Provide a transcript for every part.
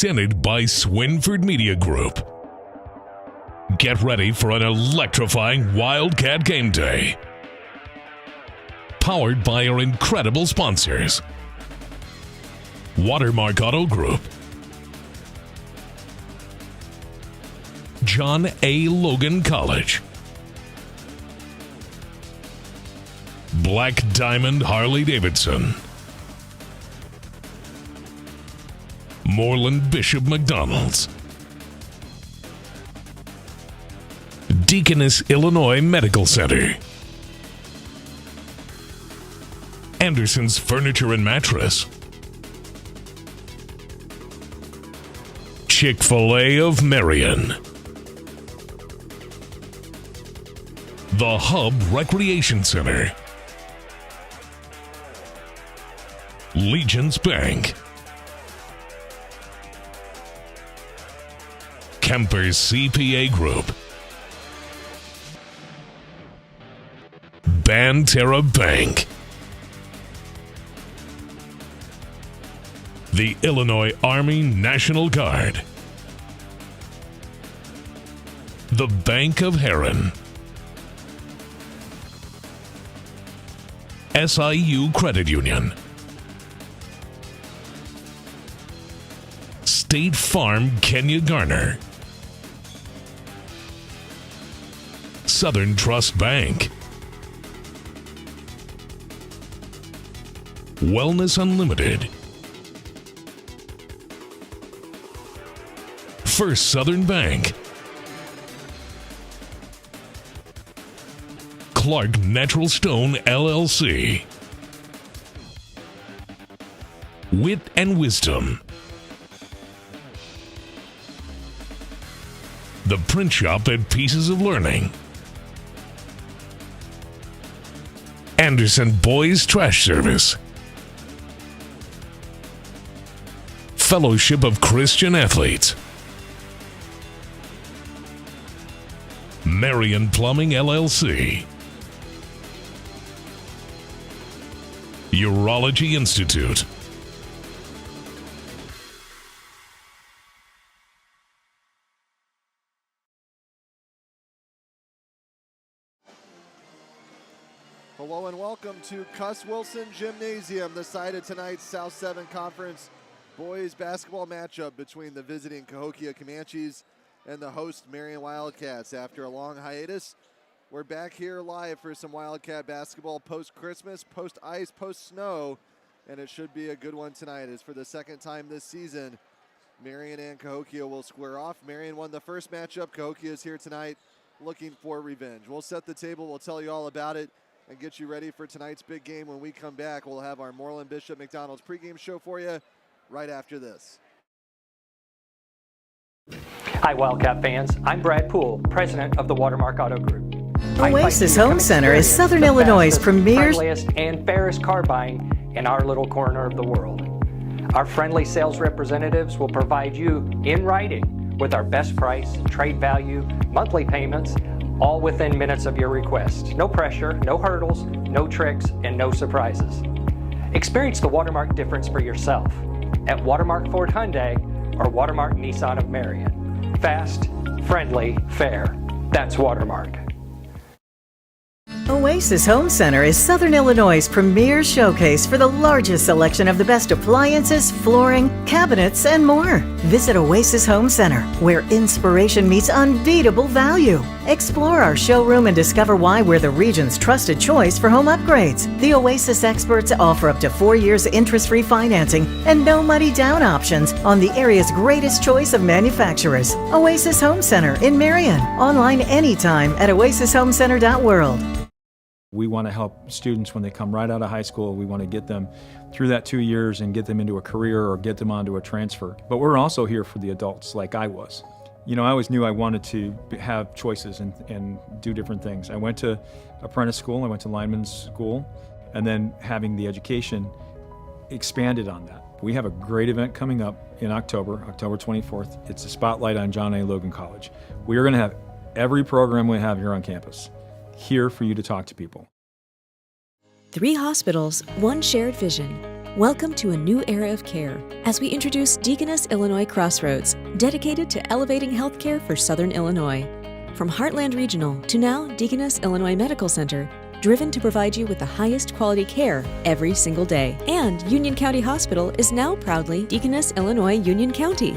presented by Swinford Media Group. Get ready for an electrifying Wildcat Game Day. Powered by our incredible sponsors: Watermark Auto Group, John A. Logan College, Black Diamond Harley Davidson, Moreland-Bishop McDonalds, Deaconess, Illinois Medical Center, Anderson's Furniture and Mattress, Chick-Fil-A of Marion, The Hub Recreation Center, Legence Bank, Kemper CPA Group, Banterra Bank, the Illinois Army National Guard, the Bank of Herrin, SIU Credit Union, State Farm Kenya Garner, SouthernTrust Bank, Wellness Unlimited, First Southern Bank, Clark Natural Stone LLC, Wit Wisdom, The Print Shop at Pieces of Learning, Anderson Boys Trash Service, Fellowship of Christian Athletes, Marion Plumbing LLC, Urology Institute, Hello and welcome to Cuss Wilson Gymnasium, the site of tonight's South 7 Conference boys basketball matchup between the visiting Cahokia Comanches and the host Marion Wildcats. After a long hiatus, we're back here live for some Wildcat basketball post-Christmas, post-ice, post-snow, and it should be a good one tonight. As for the second time this season, Marion and Cahokia will square off. Marion won the first matchup. Cahokia is here tonight looking for revenge. We'll set the table. We'll tell you all about it and get you ready for tonight's big game. When we come back, we'll have our Moreland-Bishop McDonalds pregame show for you right after this. Hi, Wildcat fans. I'm Brad Poole, president of the Watermark Auto Group. Oasis Home Center is Southern Illinois' premier, friendliest and fairest car buying in our little corner of the world. Our friendly sales representatives will provide you in writing with our best price, trade value, monthly payments, all within minutes of your request. No pressure, no hurdles, no tricks, and no surprises. Experience the Watermark difference for yourself at Watermark Ford Hyundai or Watermark Nissan of Marion. Fast, friendly, fair. That's Watermark. Oasis Home Center is Southern Illinois' premier showcase for the largest selection of the best appliances, flooring, cabinets, and more. Visit Oasis Home Center, where inspiration meets unbeatable value. Explore our showroom and discover why we're the region's trusted choice for home upgrades. The Oasis experts offer up to 4 years interest-free financing and no money down options on the area's greatest choice of manufacturers. Oasis Home Center in Marion. Online anytime at oasishomecenter.world. We want to help students when they come right out of high school. We want to get them through that 2 years and get them into a career or get them onto a transfer. But we're also here for the adults like I was. You know, I always knew I wanted to have choices and do different things. I went to apprentice school, I went to lineman's school, and then having the education expanded on that. We have a great event coming up in October 24th. It's a spotlight on John A. Logan College. We are going to have every program we have here on campus here for you to talk to people. 3 hospitals, 1 shared vision. Welcome to a new era of care as we introduce Deaconess Illinois Crossroads, dedicated to elevating healthcare for Southern Illinois. From Heartland Regional to now Deaconess Illinois Medical Center, driven to provide you with the highest quality care every single day. And Union County Hospital is now proudly Deaconess Illinois Union County.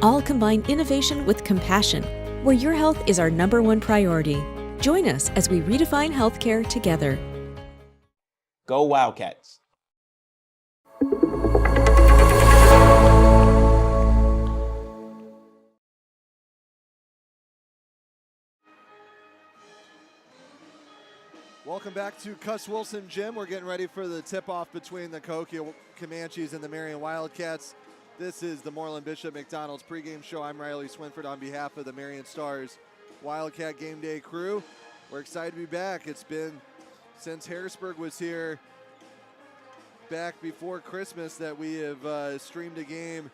All combine innovation with compassion, where your health is our #1 priority. Join us as we redefine healthcare together. Go Wildcats. Welcome back to Cuss Wilson Gym. We're getting ready for the tip-off between the Cahokia Comanches and the Marion Wildcats. This is the Moreland-Bishop McDonalds pregame show. I'm Riley Swinford on behalf of the Marion Stars Wildcat Game Day crew. We're excited to be back. It's been since Harrisburg was here back before Christmas that we have streamed a game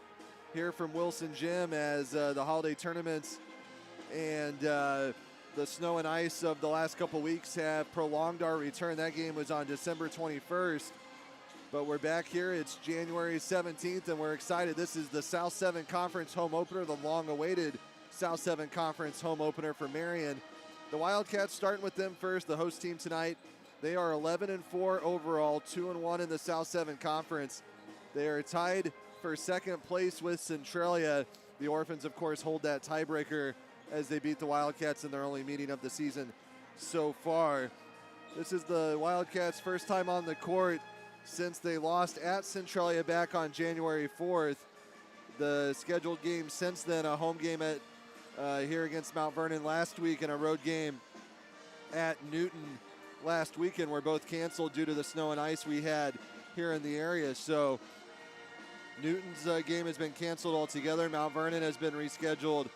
here from Wilson Gym, as the holiday tournaments and the snow and ice of the last couple weeks have prolonged our return. That game was on December 21st, but we're back here. It's January 17th, and we're excited. This is the South 7 Conference home opener, the long-awaited South 7 Conference home opener for Marion. The Wildcats, starting with them first, the host team tonight. They are 11-4 overall, 2-1 in the South 7 Conference. They are tied for second place with Centralia. The Orphans, of course, hold that tiebreaker as they beat the Wildcats in their only meeting of the season so far. This is the Wildcats' first time on the court since they lost at Centralia back on January 4th. The scheduled game since then, a home game at here against Mount Vernon last week and a road game at Newton last weekend were both canceled due to the snow and ice we had here in the area. So Newton's game has been canceled altogether. Mount Vernon has been rescheduled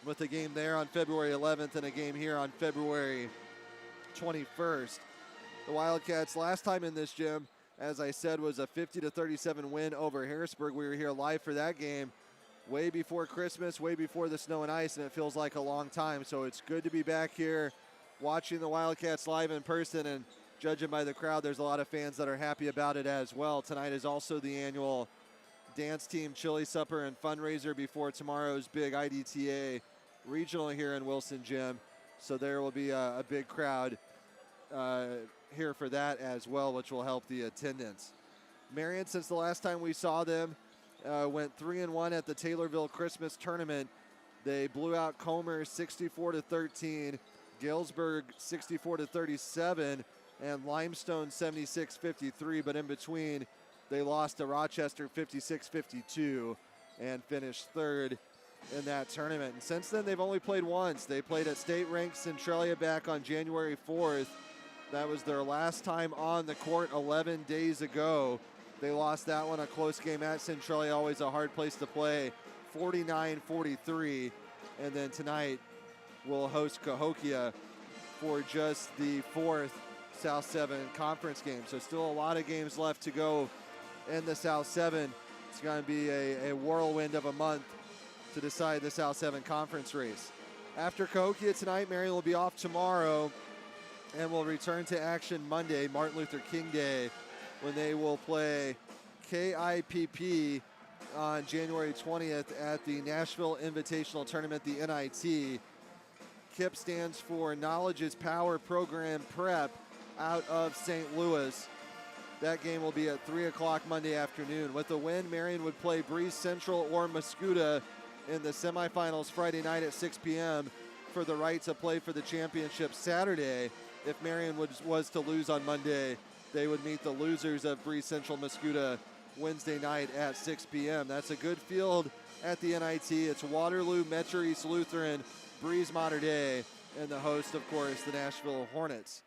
with a game there on February 11th and a game here on February 21st. The Wildcats last time in this gym, as I said, was a 50-37 win over Harrisburg. We were here live for that game way before Christmas, way before the snow and ice, and it feels like a long time. So it's good to be back here watching the Wildcats live in person, and judging by the crowd, there's a lot of fans that are happy about it as well. Tonight is also the annual dance team chili supper and fundraiser before tomorrow's big IDTA regional here in Wilson Gym. So there will be a big crowd here for that as well, which will help the attendance. Marion, since the last time we saw them, went 3-1 at the Taylorville Christmas tournament. They blew out Comer 64-13, Galesburg 64-37, and Limestone 76-53. But in between, they lost to Rochester 56-52 and finished third in that tournament. And since then, they've only played once. They played at state-ranked Centralia back on January 4th. That was their last time on the court 11 days ago. They lost that one, a close game at Centralia, always a hard place to play, 49-43. And then tonight, we'll host Cahokia for just the 4th South 7 conference game. So still a lot of games left to go in the South 7. It's going to be a whirlwind of a month to decide the South 7 conference race. After Cahokia tonight, Marion will be off tomorrow and will return to action Monday, Martin Luther King Day, when they will play KIPP on January 20th at the Nashville Invitational Tournament, the NIT. KIP stands for Knowledge is Power Program Prep out of St. Louis. That game will be at 3 o'clock Monday afternoon. With a win, Marion would play Breeze Central or Mascoutah in the semifinals Friday night at 6 p.m. for the right to play for the championship Saturday. If Marion was to lose on Monday, they would meet the losers of Breeze Central Mascoutah Wednesday night at 6 p.m. That's a good field at the NIT. It's Waterloo, Metro East Lutheran, Breeze Mater Dei, and the host, of course, the Nashville Hornets.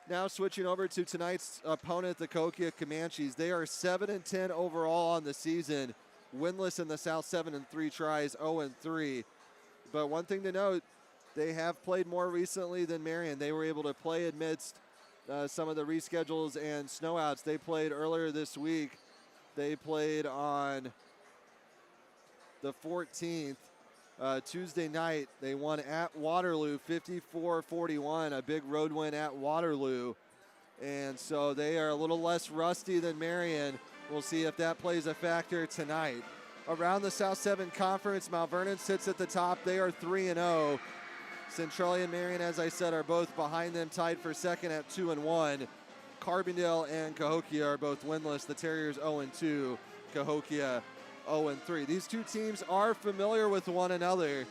Now switching over to tonight's opponent, the Cahokia Comanches. They are 7-10 overall on the season, winless in the South 7 in 3 tries, 0-3. But one thing to note, they have played more recently than Marion. They were able to play amidst some of the reschedules and snowouts. They played earlier this week. They played on the 14th, Tuesday night. They won at Waterloo 54-41, a big road win at Waterloo. And so they are a little less rusty than Marion. We'll see if that plays a factor tonight. Around the South 7 Conference, Mount Vernon sits at the top. They are 3-0. Centralia and Marion, as I said, are both behind them, tied for second at 2-1. Carbondale and Cahokia are both winless. The Terriers 0-2, Cahokia 0-3. These two teams are familiar with one another.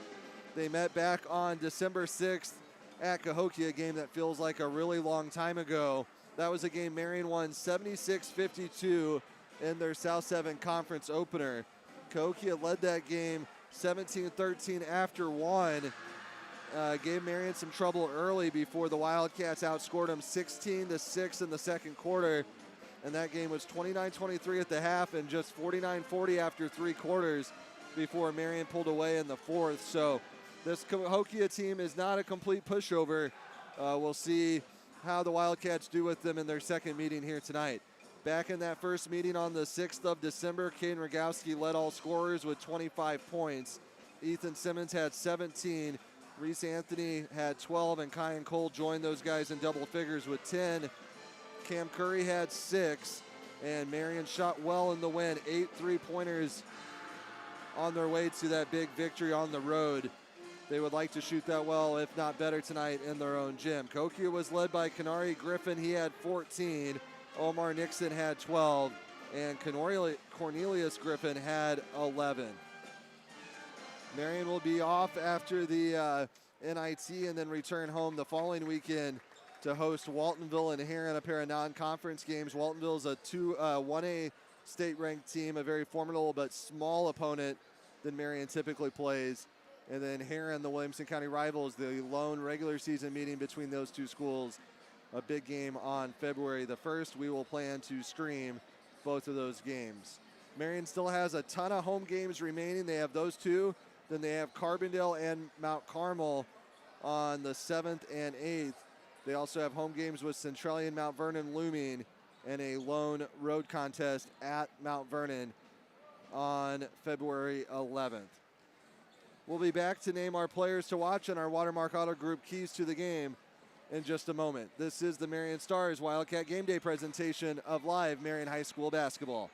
They met back on December 6th at Cahokia, a game that feels like a really long time ago. That was a game Marion won 76-52 in their South 7 Conference opener. Cahokia led that game 17-13 after one. Gave Marion some trouble early before the Wildcats outscored them 16-6 in the second quarter. And that game was 29-23 at the half and just 49-40 after three quarters before Marion pulled away in the fourth. So this Cahokia team is not a complete pushover. We'll see how the Wildcats do with them in their second meeting here tonight. Back in that first meeting on the 6th of December, Caden Rogowski led all scorers with 25 points. Ethan Simmons had 17. Reese Anthony had 12, and Kyan Cole joined those guys in double figures with 10. Cam Curry had 6, and Marion shot well in the win. 8 3-pointers on their way to that big victory on the road. They would like to shoot that well, if not better, tonight in their own gym. Cahokia was led by Kenari Griffin. He had 14. Omar Nixon had 12, and Cornelius Griffin had 11. Marion will be off after the NIT and then return home the following weekend to host Waltonville and Herrin, a pair of non-conference games. Waltonville is a 1A state-ranked team, a very formidable but small opponent than Marion typically plays. And then Herrin, the Williamson County rivals, the lone regular season meeting between those two schools. A big game on February the 1st. We will plan to stream both of those games. Marion still has a ton of home games remaining. They have those two. Then they have Carbondale and Mount Carmel on the 7th and 8th. They also have home games with Centralia and Mount Vernon looming, and a lone road contest at Mount Vernon on February 11th. We'll be back to name our players to watch and our Watermark Auto Group keys to the game in just a moment. This is the Marion Stars Wildcat Game Day presentation of live Marion High School basketball.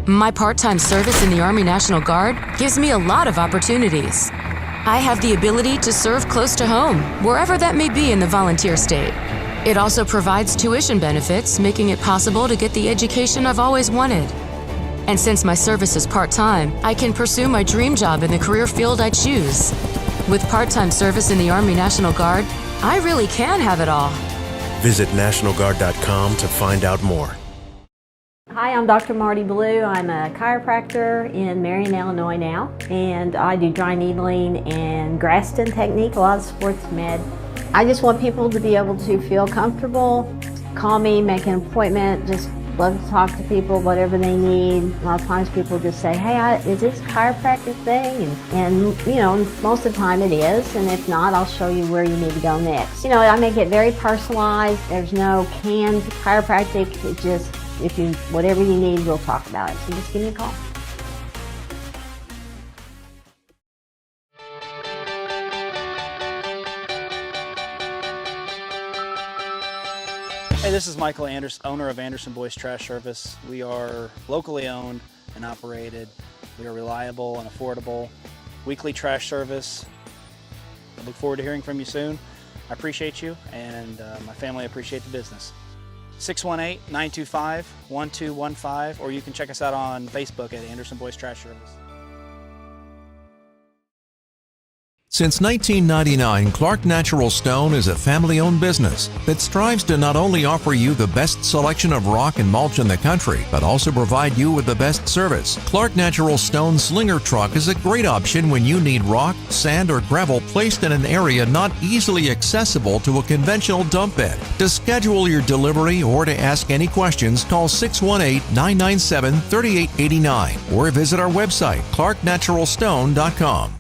My part-time service in the Army National Guard gives me a lot of opportunities. I have the ability to serve close to home, wherever that may be in the volunteer state. It also provides tuition benefits, making it possible to get the education I've always wanted. And since my service is part-time, I can pursue my dream job in the career field I choose. With part-time service in the Army National Guard, I really can have it all. Visit NationalGuard.com to find out more. Hi, I'm Dr. Marty Blue. I'm a chiropractor in Marion, Illinois now, and I do dry needling and Graston technique, a lot of sports med. I just want people to be able to feel comfortable, call me, make an appointment, just love to talk to people, whatever they need. A lot of times people just say, hey, is this a chiropractic thing? And you know, most of the time it is, and if not, I'll show you where you need to go next. You know, I make it very personalized. There's no canned chiropractic. It just, whatever you need, we'll talk about it. So just give me a call. Hey, this is Michael Anderson, owner of Anderson Boys Trash Service. We are locally owned and operated. We are reliable and affordable. Weekly trash service. I look forward to hearing from you soon. I appreciate you, and my family appreciate the business. 618-925-1215, or you can check us out on Facebook at Anderson Boys Trash Service. Since 1999, Clark Natural Stone is a family-owned business that strives to not only offer you the best selection of rock and mulch in the country, but also provide you with the best service. Clark Natural Stone Slinger Truck is a great option when you need rock, sand, or gravel placed in an area not easily accessible to a conventional dump bed. To schedule your delivery or to ask any questions, call 618-997-3889 or visit our website, clarknaturalstone.com.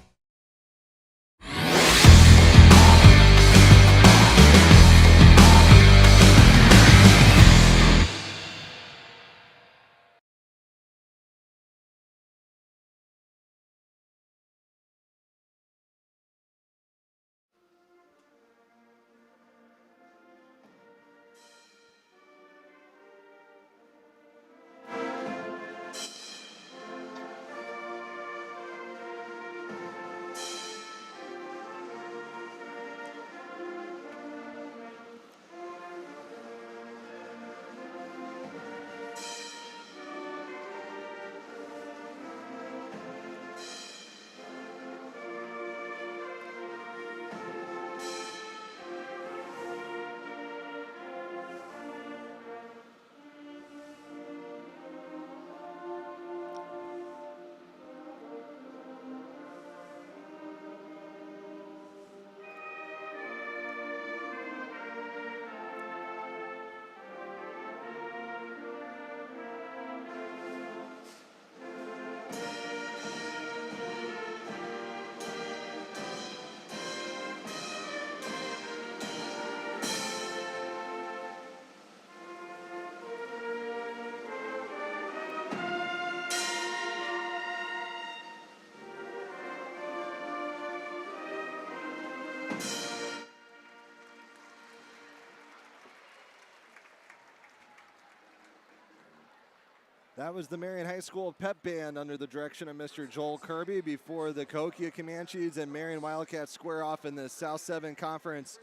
That was the Marion High School pep band under the direction of Mr. Joel Kirby before the Cahokia Comanches and Marion Wildcats square off in the South 7 Conference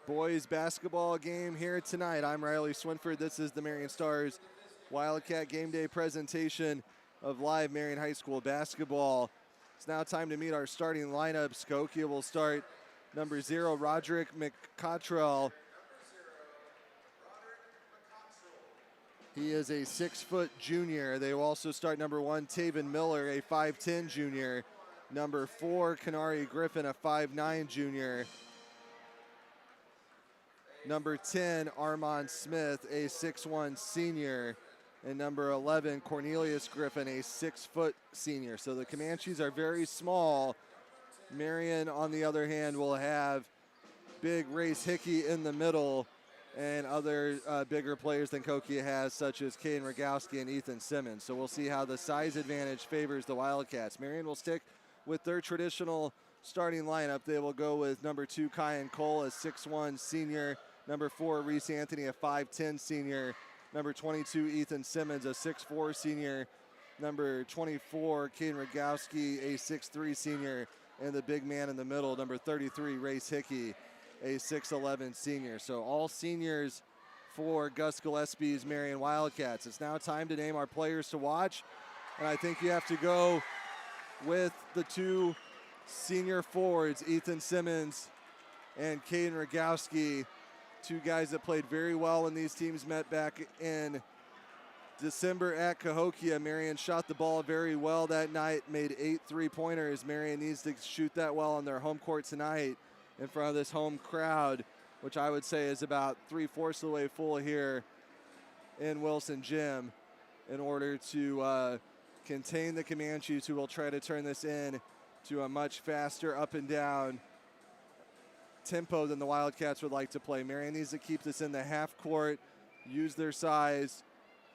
boys basketball game here tonight. I'm Riley Swinford. This is the Marion Stars Wildcat Game Day presentation of live Marion High School basketball. It's now time to meet our starting lineups. Cahokia will start number 0, Roderick McCottrell. He is a 6-foot junior. They will also start number 1, Taven Miller, a 5'10 junior. Number 4, Kanari Griffin, a 5'9 junior. Number 10, Armand Smith, a 6'1 senior. And number 11, Cornelius Griffin, a 6-foot senior. So the Comanches are very small. Marion, on the other hand, will have big Race Hickey in the middle and other bigger players than Cahokia has, such as Caden Rogowski and Ethan Simmons. So we'll see how the size advantage favors the Wildcats. Marion will stick with their traditional starting lineup. They will go with number 2, Kyan Cole, a 6'1 senior. Number 4, Reese Anthony, a 5'10 senior. Number 22, Ethan Simmons, a 6'4 senior. Number 24, Caden Rogowski, a 6'3 senior. And the big man in the middle, number 33, Race Hickey, a 6'11 senior. So all seniors for Gus Gillespie's Marion Wildcats. It's now time to name our players to watch. And I think you have to go with the 2 senior forwards, Ethan Simmons and Caden Rogowski. 2 guys that played very well when these teams met back in December at Cahokia. Marion shot the ball very well that night, made 8 3-pointers. Marion needs to shoot that well on their home court tonight in front of this home crowd, which I would say is about 3/4 of the way full here in Wilson Gym, in order to contain the Comanches, who will try to turn this in to a much faster up and down tempo than the Wildcats would like to play. Marion needs to keep this in the half court, use their size,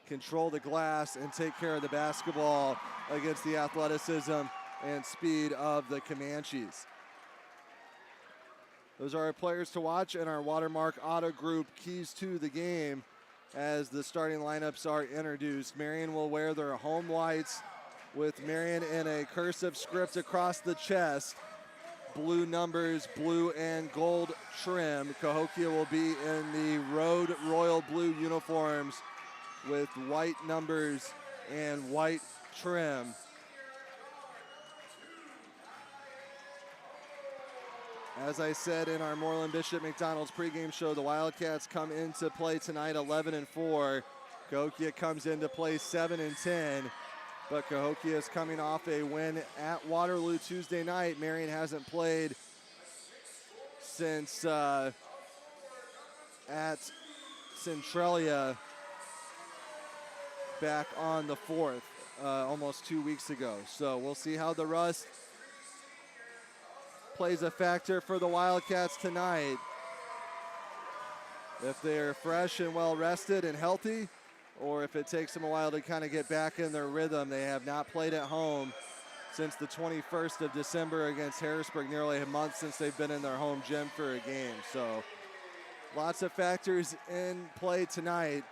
control the glass, and take care of the basketball against the athleticism and speed of the Comanches. Those are our players to watch and our Watermark Auto Group keys to the game as the starting lineups are introduced. Marion will wear their home whites with Marion in a cursive script across the chest. Blue numbers, blue and gold trim. Cahokia will be in the road royal blue uniforms with white numbers and white trim. As I said in our Moreland-Bishop McDonalds pregame show, the Wildcats come into play tonight 11-4. Cahokia comes into play 7-10. But Cahokia is coming off a win at Waterloo Tuesday night. Marion hasn't played since at Centralia back on the 4th, almost 2 weeks ago. So we'll see how the rust plays a factor for the Wildcats tonight. If they're fresh and well rested and healthy, or if it takes them a while to kind of get back in their rhythm. They have not played at home since the 21st of December against Harrisburg, nearly a month since they've been in their home gym for a game. So lots of factors in play tonight,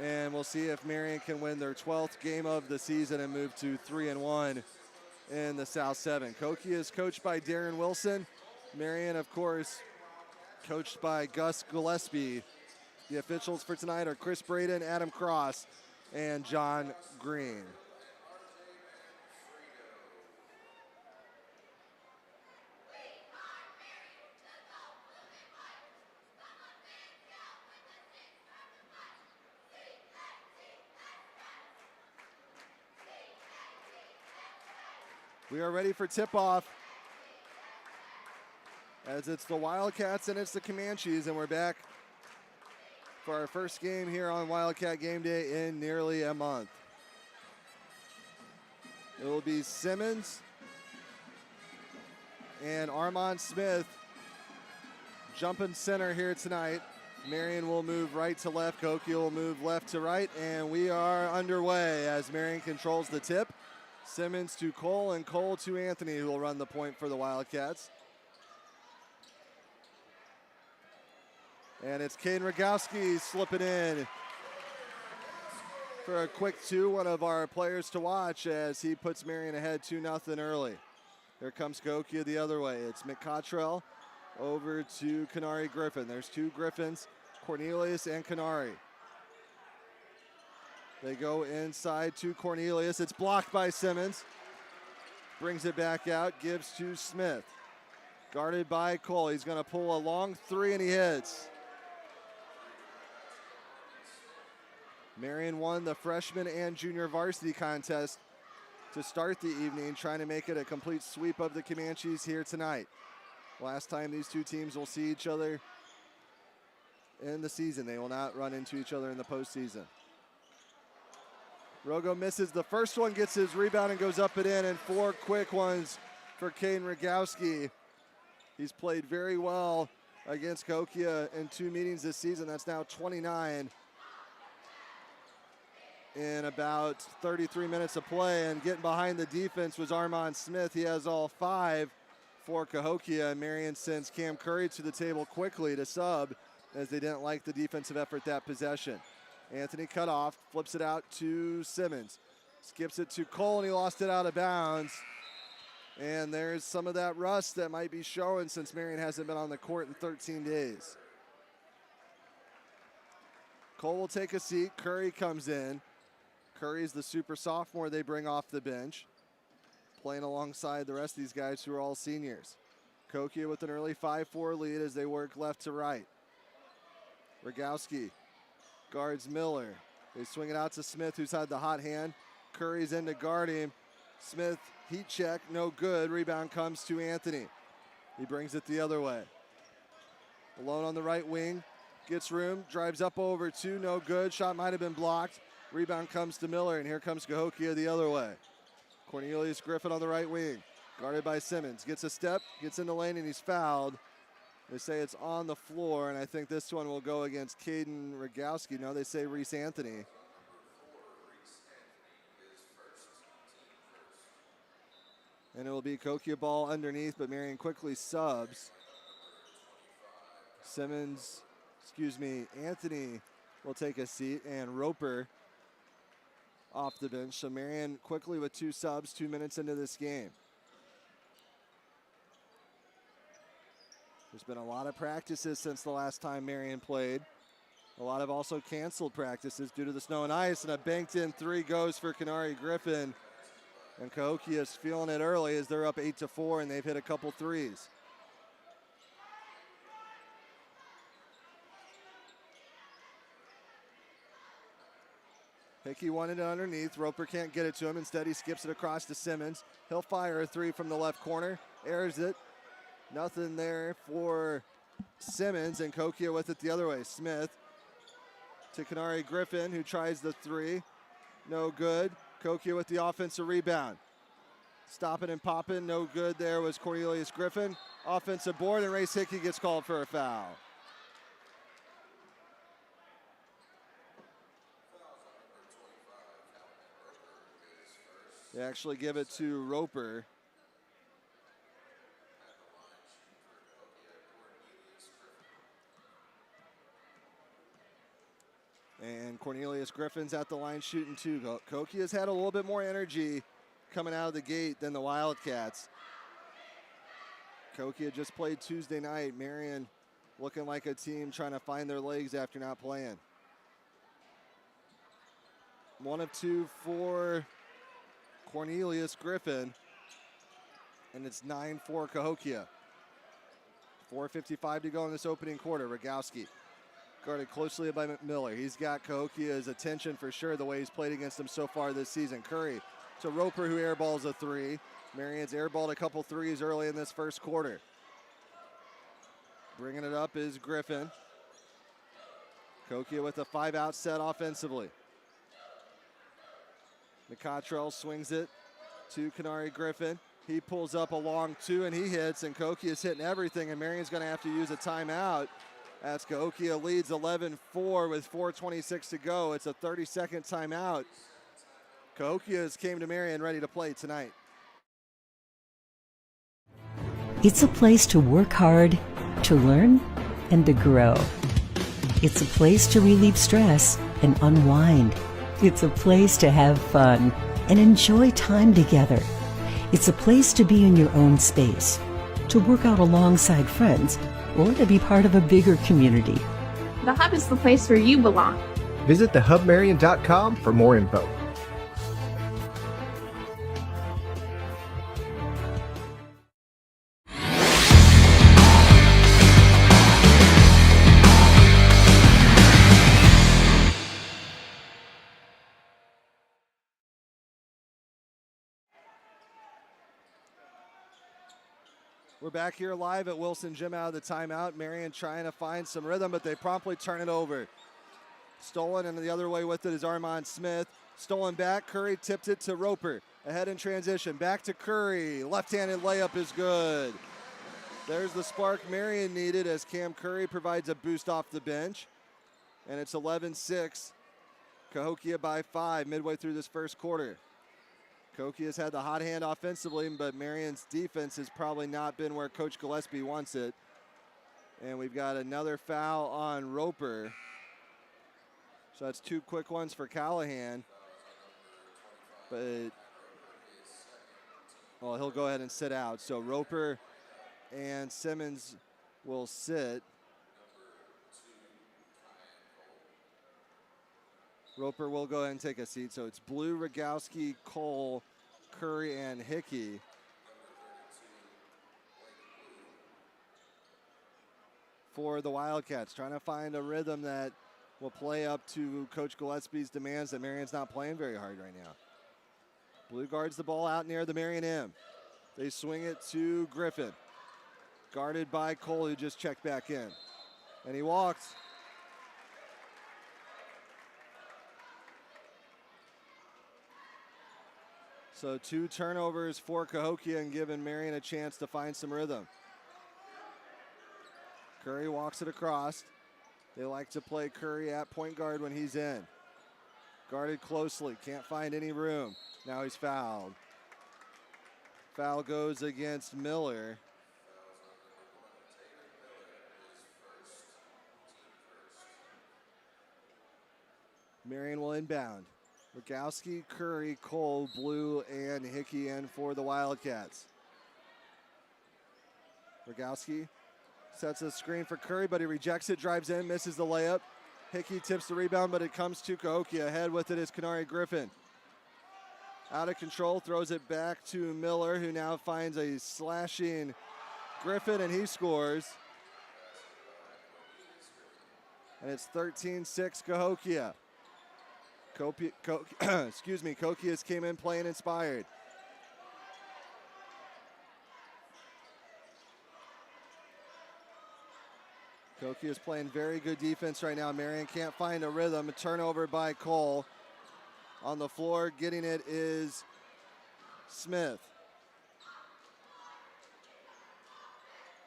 and we'll see if Marion can win their 12th game of the season and move to 3-1 in the South 7. Cahokia is coached by Darren Wilson. Marion, of course, coached by Gus Gillespie. The officials for tonight are Chris Braden, Adam Cross, and John Green. We are ready for tip-off, as it's the Wildcats and it's the Comanches, and we're back for our first game here on Wildcat Game Day in nearly a month. It will be Simmons and Armand Smith jumping center here tonight. Marion will move right to left, Cahokia will move left to right, and we are underway as Marion controls the tip. Simmons to Cole, and Cole to Anthony, who will run the point for the Wildcats. And it's Caden Rogowski slipping in for a quick 2, one of our players to watch as he puts Marion ahead 2-0 early. Here comes Cahokia the other way. It's McCottrell over to Canary Griffin. There's 2 Griffins, Cornelius and Canary. They go inside to Cornelius. It's blocked by Simmons. Brings it back out, gives to Smith. Guarded by Cole. He's going to pull a long 3 and he hits. Marion won the freshman and junior varsity contest to start the evening, trying to make it a complete sweep of the Comanches here tonight. Last time these 2 teams will see each other in the season. They will not run into each other in the postseason. Rogo misses the first one, gets his rebound and goes up and in, and 4 quick ones for Caden Rogowski. He's played very well against Cahokia in 2 meetings this season. That's now 29 in about 33 minutes of play, and getting behind the defense was Armand Smith. He has all 5 for Cahokia, and Marion sends Cam Curry to the table quickly to sub as they didn't like the defensive effort that possession. Anthony cut off, flips it out to Simmons. Skips it to Cole, and he lost it out of bounds. And there's some of that rust that might be showing since Marion hasn't been on the court in 13 days. Cole will take a seat. Curry comes in. Curry's the super sophomore they bring off the bench, playing alongside the rest of these guys who are all seniors. Cahokia with an early 5-4 lead as they work left to right. Rogowski guards Miller. They swing it out to Smith, who's had the hot hand. Curry's in to guard him. Smith, heat check, no good. Rebound comes to Anthony. He brings it the other way. Alone on the right wing, gets room, drives up over 2, no good. Shot might have been blocked. Rebound comes to Miller, and here comes Cahokia the other way. Cornelius Griffin on the right wing, guarded by Simmons. Gets a step, gets in the lane, and he's fouled. They say it's on the floor, and I think this one will go against Caden Rogowski. No, they say Reese Anthony. And it will be Cahokia ball underneath, but Marion quickly subs. Anthony will take a seat, and Roper off the bench. So Marion quickly with 2 subs, 2 minutes into this game. There's been a lot of practices since the last time Marion played. A lot of also canceled practices due to the snow and ice, and a banked in 3 goes for Canary Griffin. And Cahokia is feeling it early as they're up 8-4, and they've hit a couple threes. Hickey wanted it underneath. Roper can't get it to him. Instead, he skips it across to Simmons. He'll fire a 3 from the left corner. Airs it. Nothing there for Simmons, and Cahokia with it the other way. Smith to Canary Griffin, who tries the 3. No good. Cahokia with the offensive rebound. Stopping and popping, no good there was Cornelius Griffin. Offensive board, and Race Hickey gets called for a foul. They actually give it to Roper. And Cornelius Griffin's at the line shooting 2. Cahokia's had a little bit more energy coming out of the gate than the Wildcats. Cahokia just played Tuesday night. Marion looking like a team trying to find their legs after not playing. 1 of 2 for Cornelius Griffin, and it's 9 for Cahokia. 4:55 to go in this opening quarter. Rogowski guarded closely by Miller. He's got Cahokia's attention for sure, the way he's played against them so far this season. Curry to Roper, who airballs a 3. Marion's airballed a couple threes early in this first quarter. Bringing it up is Griffin. Cahokia with a 5-out set offensively. McCottrell swings it to Canary Griffin. He pulls up a long 2, and he hits, and Cahokia's hitting everything, and Marion's going to have to use a timeout as Cahokia leads 11-4 with 4:26 to go. It's a 30-second timeout. Cahokia's came to Marion ready to play tonight. It's a place to work hard, to learn, and to grow. It's a place to relieve stress and unwind. It's a place to have fun and enjoy time together. It's a place to be in your own space, to work out alongside friends, or to be part of a bigger community. The Hub is the place where you belong. Visit thehubmarion.com for more info. We're back here live at Wilson Gym out of the timeout. Marion trying to find some rhythm, but they promptly turn it over. Stolen, and the other way with it is Armand Smith. Stolen back, Curry tipped it to Roper. Ahead in transition, back to Curry. Left-handed layup is good. There's the spark Marion needed as Cam Curry provides a boost off the bench. And it's 11-6. Cahokia by 5 midway through this first quarter. Cahokia's had the hot hand offensively, but Marion's defense has probably not been where Coach Gillespie wants it. And we've got another foul on Roper. So that's 2 quick ones for Callahan. But, well, he'll go ahead and sit out. So Roper and Simmons will sit. Roper will go ahead and take a seat. So it's Blue, Rogowski, Cole, Curry, and Hickey. For the Wildcats, trying to find a rhythm that will play up to Coach Gillespie's demands that Marion's not playing very hard right now. Blue guards the ball out near the Marion M. They swing it to Griffin. Guarded by Cole, who just checked back in. And he walks. So 2 turnovers for Cahokia and giving Marion a chance to find some rhythm. Curry walks it across. They like to play Curry at point guard when he's in. Guarded closely, can't find any room. Now he's fouled. Foul goes against Miller. Marion will inbound. Rogowski, Curry, Cole, Blue, and Hickey in for the Wildcats. Rogowski sets a screen for Curry, but he rejects it, drives in, misses the layup. Hickey tips the rebound, but it comes to Cahokia. Ahead with it is Kenari Griffin. Out of control, throws it back to Miller, who now finds a slashing Griffin, and he scores. And it's 13-6 Cahokia. Cahokia's came in playing inspired. Cahokia's playing very good defense right now. Marion can't find a rhythm. A turnover by Cole. On the floor, getting it is Smith.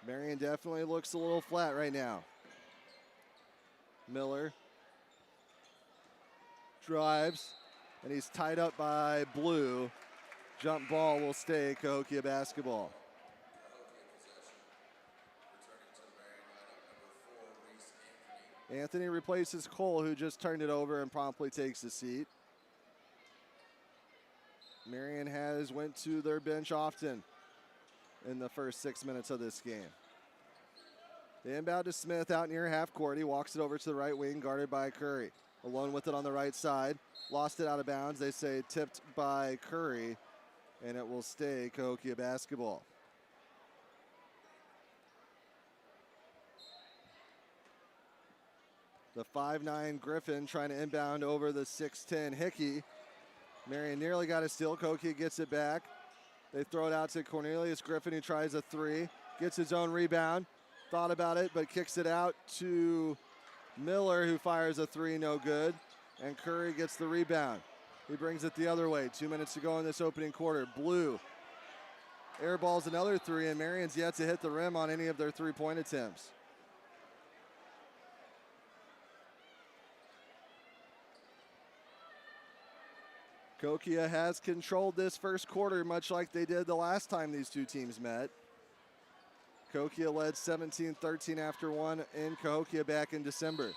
Marion definitely looks a little flat right now. Miller drives, and he's tied up by Blue. Jump ball will stay Cahokia basketball. Anthony replaces Cole, who just turned it over and promptly takes the seat. Marion has went to their bench often in the first 6 minutes of this game. The inbound to Smith out near half court. He walks it over to the right wing, guarded by Curry. Alone with it on the right side. Lost it out of bounds. They say tipped by Curry, and it will stay Cahokia basketball. The 5'9 Griffin trying to inbound over the 6'10 Hickey. Marion nearly got a steal. Cahokia gets it back. They throw it out to Cornelius Griffin, who tries a 3. Gets his own rebound. Thought about it, but kicks it out to Miller, who fires a 3, no good. And Curry gets the rebound. He brings it the other way. 2 minutes to go in this opening quarter. Blue airballs another 3, and Marion's yet to hit the rim on any of their 3-point attempts. Cahokia has controlled this first quarter much like they did the last time these two teams met. Cahokia led 17-13 after one in Cahokia back in December.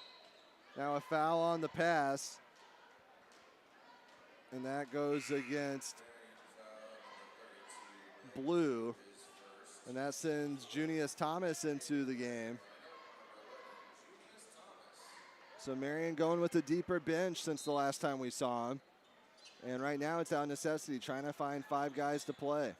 Now a foul on the pass. And that goes against Blue. And that sends Junius Thomas into the game. So Marion going with a deeper bench since the last time we saw him. And right now it's out of necessity, trying to find 5 guys to play.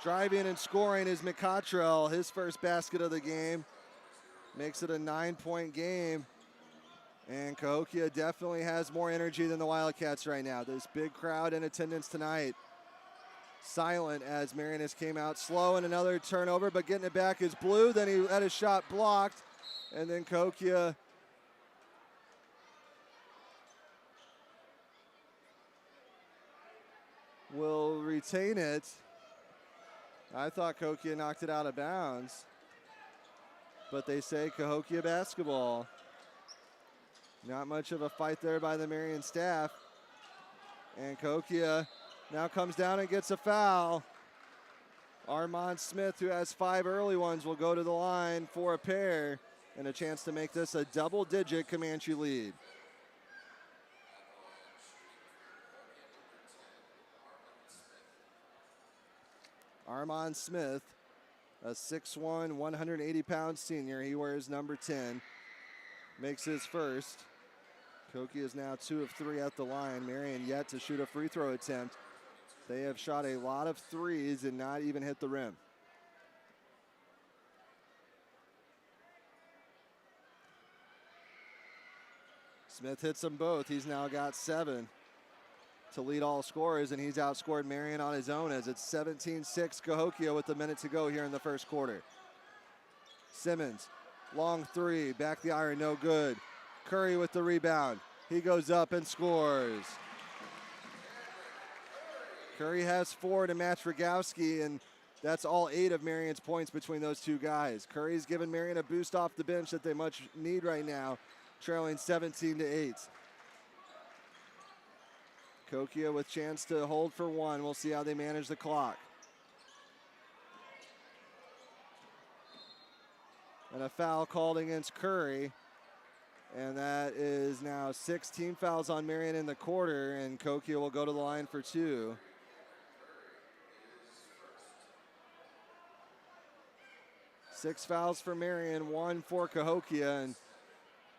Driving and scoring is McCottrell, his first basket of the game. Makes it a 9-point game. And Cahokia definitely has more energy than the Wildcats right now. This big crowd in attendance tonight. Silent as Marion came out slow, and another turnover, but getting it back is Blue. Then he had his shot blocked, and then Cahokia will retain it. I thought Cahokia knocked it out of bounds, but they say Cahokia basketball. Not much of a fight there by the Marion staff. And Cahokia now comes down and gets a foul. Armand Smith, who has 5 early ones, will go to the line for a pair and a chance to make this a double-digit Comanche lead. Armand Smith, a 6'1", 180-pound senior. He wears number 10. Makes his first. Cahokia is now 2 of 3 at the line. Marion yet to shoot a free throw attempt. They have shot a lot of threes and not even hit the rim. Smith hits them both. He's now got 7 to lead all scorers, and he's outscored Marion on his own as it's 17-6 Cahokia with a minute to go here in the first quarter. Simmons, long 3, back the iron, no good. Curry with the rebound. He goes up and scores. Curry has 4 to match Rogowski, and that's all 8 of Marion's points between those two guys. Curry's given Marion a boost off the bench that they much need right now, trailing 17-8. Cahokia with chance to hold for 1. We'll see how they manage the clock. And a foul called against Curry. And that is now 6 team fouls on Marion in the quarter, and Cahokia will go to the line for 2. Six fouls for Marion, 1 for Cahokia, and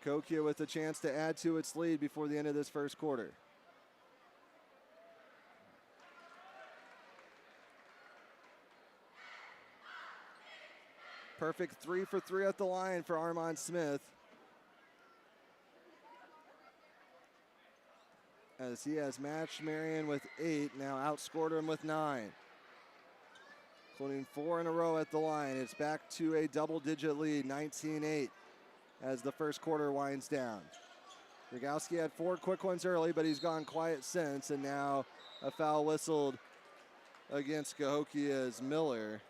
Cahokia with a chance to add to its lead before the end of this first quarter. Perfect 3 for 3 at the line for Armand Smith, as he has matched Marion with 8, now outscored him with 9. Including 4 in a row at the line. It's back to a double-digit lead, 19-8, as the first quarter winds down. Rogowski had 4 quick ones early, but he's gone quiet since, and now a foul whistled against Cahokia's Miller.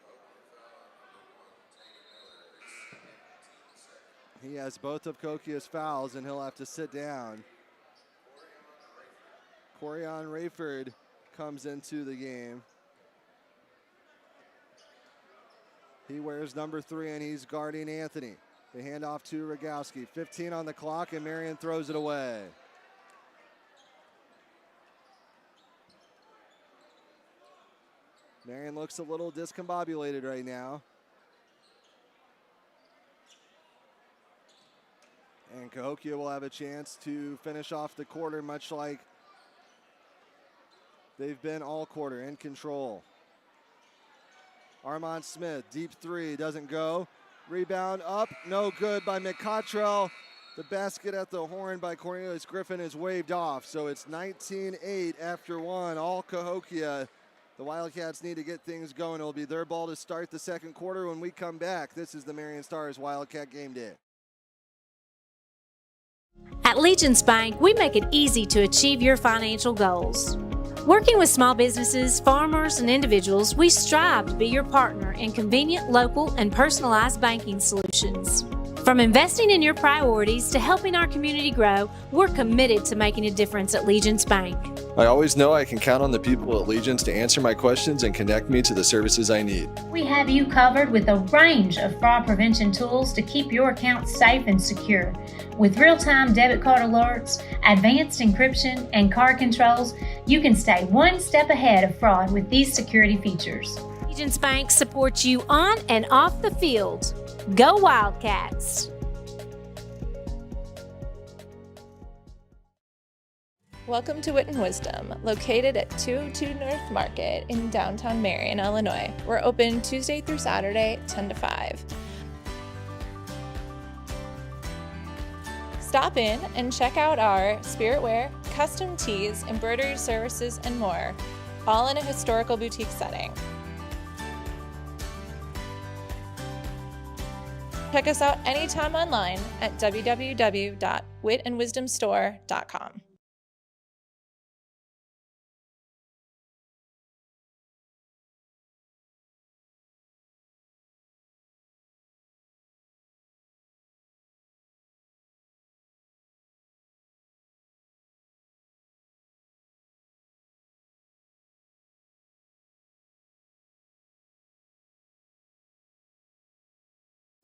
He has both of Cahokia's fouls, and he'll have to sit down. Corian Rayford comes into the game. He wears number 3, and he's guarding Anthony. They hand off to Rogowski. 15 on the clock, and Marion throws it away. Marion looks a little discombobulated right now. And Cahokia will have a chance to finish off the quarter much like they've been all quarter, in control. Armand Smith, deep 3, doesn't go. Rebound up, no good by McCottrell. The basket at the horn by Cornelius Griffin is waved off, so it's 19-8 after 1, all Cahokia. The Wildcats need to get things going. It'll be their ball to start the second quarter. When we come back, this is the Marion Stars Wildcat Game Day. At Legence Bank, we make it easy to achieve your financial goals. Working with small businesses, farmers, and individuals, we strive to be your partner in convenient, local, and personalized banking solutions. From investing in your priorities to helping our community grow, we're committed to making a difference at Legence Bank. I always know I can count on the people at Legence to answer my questions and connect me to the services I need. We have you covered with a range of fraud prevention tools to keep your accounts safe and secure. With real-time debit card alerts, advanced encryption, and card controls, you can stay one step ahead of fraud with these security features. Legence Bank supports you on and off the field. Go Wildcats! Welcome to Wit Wisdom, located at 202 North Market in downtown Marion, Illinois. We're open Tuesday through Saturday, 10 to 5. Stop in and check out our spirit wear, custom tees, embroidery services, and more, all in a historical boutique setting. Check us out anytime online at www.witandwisdomstore.com.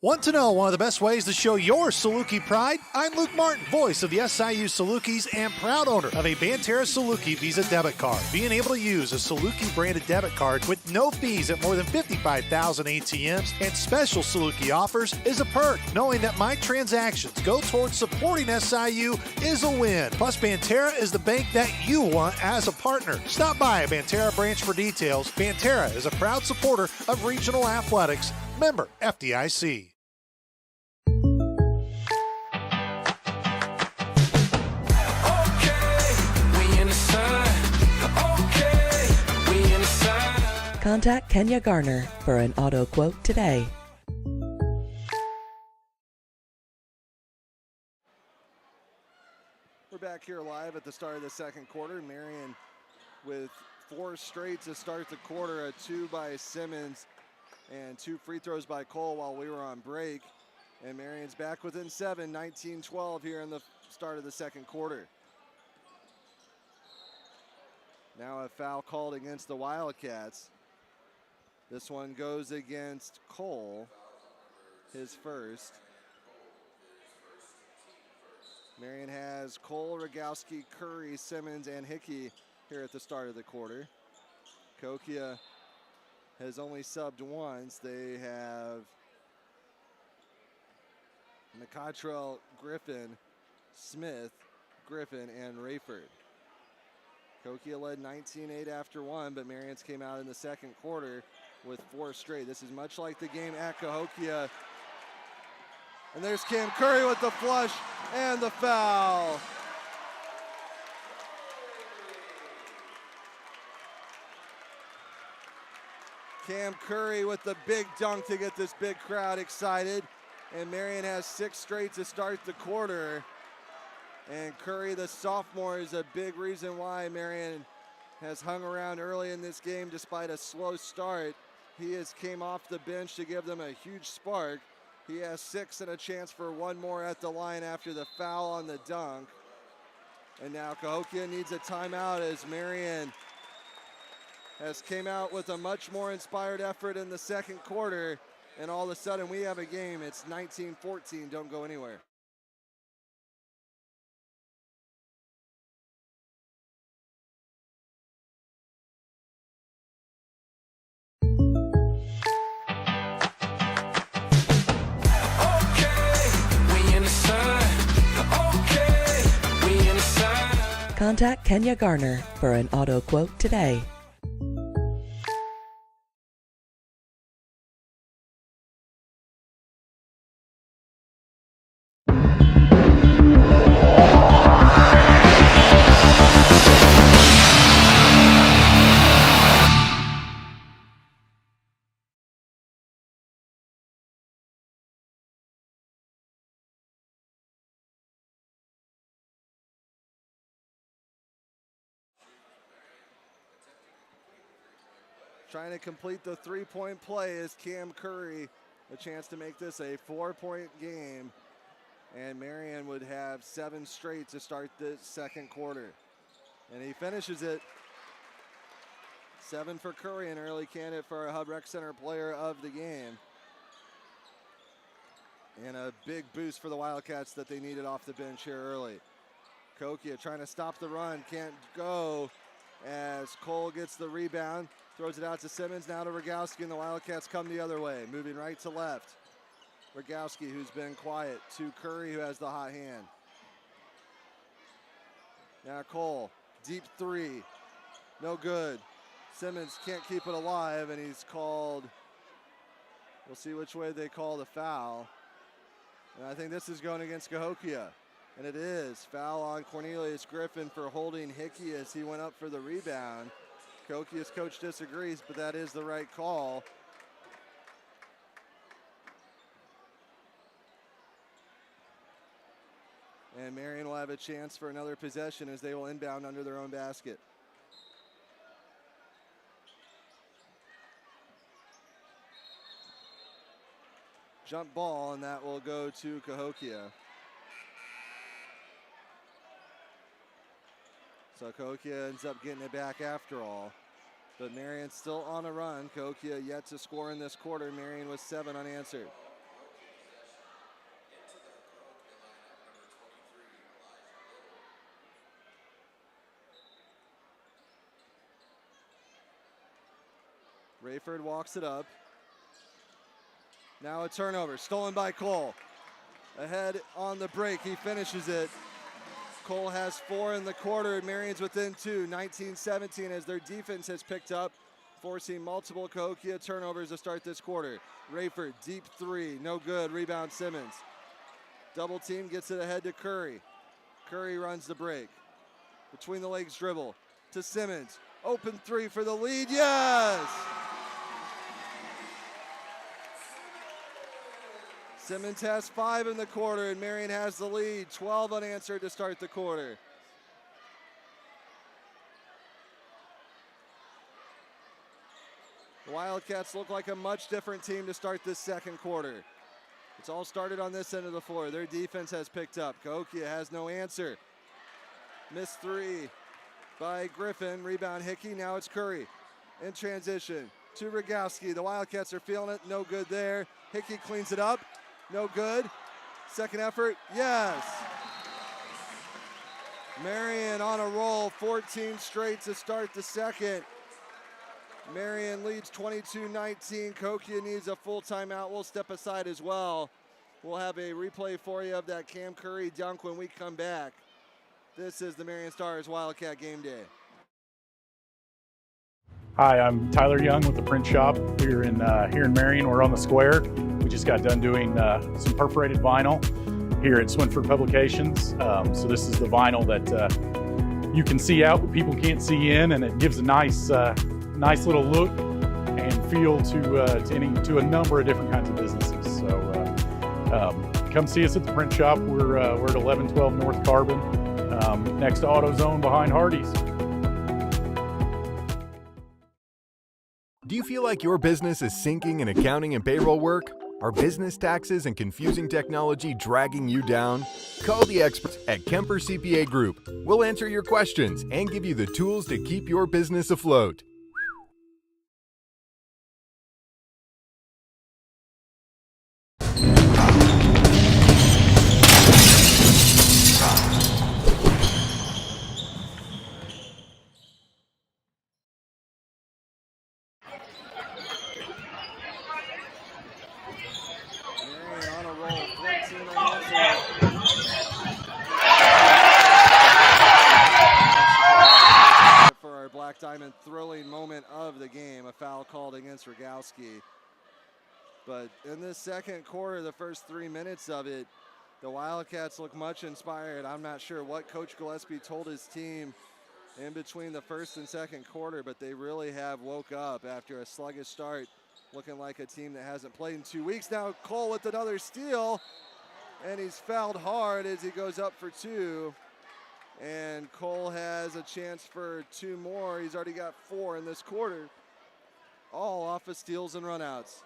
Want to know one of the best ways to show your Saluki pride? I'm Luke Martin, voice of the SIU Salukis and proud owner of a Banterra Saluki Visa debit card. Being able to use a Saluki branded debit card with no fees at more than 55,000 ATMs and special Saluki offers is a perk. Knowing that my transactions go towards supporting SIU is a win. Plus, Banterra is the bank that you want as a partner. Stop by a Banterra branch for details. Banterra is a proud supporter of regional athletics. Member FDIC. Contact Kenya Garner for an auto quote today. We're back here live at the start of the second quarter. Marion with 4 straight to start the quarter, a 2 by Simmons and 2 free throws by Cole while we were on break. And Marion's back within 7, 19-12 here in the start of the second quarter. Now a foul called against the Wildcats. This one goes against Cole, his first. Marion has Cole, Rogowski, Curry, Simmons, and Hickey here at the start of the quarter. Cahokia has only subbed once. They have McCottrell, Griffin, Smith, Griffin, and Rayford. Cahokia led 19-8 after 1, but Marion's came out in the second quarter with 4 straight. This is much like the game at Cahokia. And there's Cam Curry with the flush and the foul. Cam Curry with the big dunk to get this big crowd excited. And Marion has 6 straight to start the quarter. And Curry, the sophomore, is a big reason why Marion has hung around early in this game despite a slow start. He came off the bench to give them a huge spark. He has 6 and a chance for 1 more at the line after the foul on the dunk. And now Cahokia needs a timeout as Marion has came out with a much more inspired effort in the second quarter. And all of a sudden we have a game. It's 19-14. Don't go anywhere. Contact Kenya Garner for an auto quote today. Trying to complete the 3-point play is Cam Curry a chance to make this a 4-point game, and Marion would have 7 straight to start the second quarter. And he finishes it. 7 for Curry, an early candidate for a Hub Rec Center player of the game. And a big boost for the Wildcats that they needed off the bench here early. Cahokia trying to stop the run, can't go as Cole gets the rebound, throws it out to Simmons, now to Rogowski, and the Wildcats come the other way, moving right to left. Rogowski, who's been quiet, to Curry, who has the hot hand. Now Cole, deep 3, no good. Simmons can't keep it alive, and he's called, we'll see which way they call the foul. And I think this is going against Cahokia. And it is. Foul on Cornelius Griffin for holding Hickey as he went up for the rebound. Cahokia's coach disagrees, but that is the right call. And Marion will have a chance for another possession as they will inbound under their own basket. Jump ball, and that will go to Cahokia. So Cahokia ends up getting it back after all. But Marion still on a run. Cahokia yet to score in this quarter. Marion with 7 unanswered. Rayford walks it up. Now a turnover, stolen by Cole. Ahead on the break, he finishes it. Cole has 4 in the quarter. Marion's within 2, 19-17 as their defense has picked up, forcing multiple Cahokia turnovers to start this quarter. Rayford, deep 3, no good, rebound Simmons. Double team gets it ahead to Curry. Curry runs the break. Between the legs dribble to Simmons. Open 3 for the lead, yes! Simmons has 5 in the quarter, and Marion has the lead. 12 unanswered to start the quarter. The Wildcats look like a much different team to start this second quarter. It's all started on this end of the floor. Their defense has picked up. Cahokia has no answer. Missed 3 by Griffin. Rebound Hickey. Now it's Curry in transition to Rogowski. The Wildcats are feeling it. No good there. Hickey cleans it up. No good. Second effort, yes. Marion on a roll, 14 straight to start the second. Marion leads 22-19. Cahokia needs a full timeout. We'll step aside as well. We'll have a replay for you of that Cam Curry dunk when we come back. This is the Marion Stars Wildcat Game Day. Hi, I'm Tyler Young with the Print Shop here in Marion. We're on the square. We just got done doing some perforated vinyl here at Swinford Publications. So this is the vinyl that you can see out, but people can't see in, and it gives a nice little look and feel to a number of different kinds of businesses. So come see us at the Print Shop. We're at 1112 North Carbon, next to AutoZone behind Hardee's. Do you feel like your business is sinking in accounting and payroll work? Are business taxes and confusing technology dragging you down? Call the experts at Kemper CPA Group. We'll answer your questions and give you the tools to keep your business afloat. Diamond thrilling moment of the game, a foul called against Rogowski. But in this second quarter, the first 3 minutes of it, the Wildcats look much inspired. I'm not sure what Coach Gillespie told his team in between the first and second quarter, but they really have woke up after a sluggish start, looking like a team that hasn't played in 2 weeks. Now Cole with another steal, and he's fouled hard as he goes up for 2. And Cole has a chance for 2 more. He's already got 4 in this quarter, all off of steals and runouts.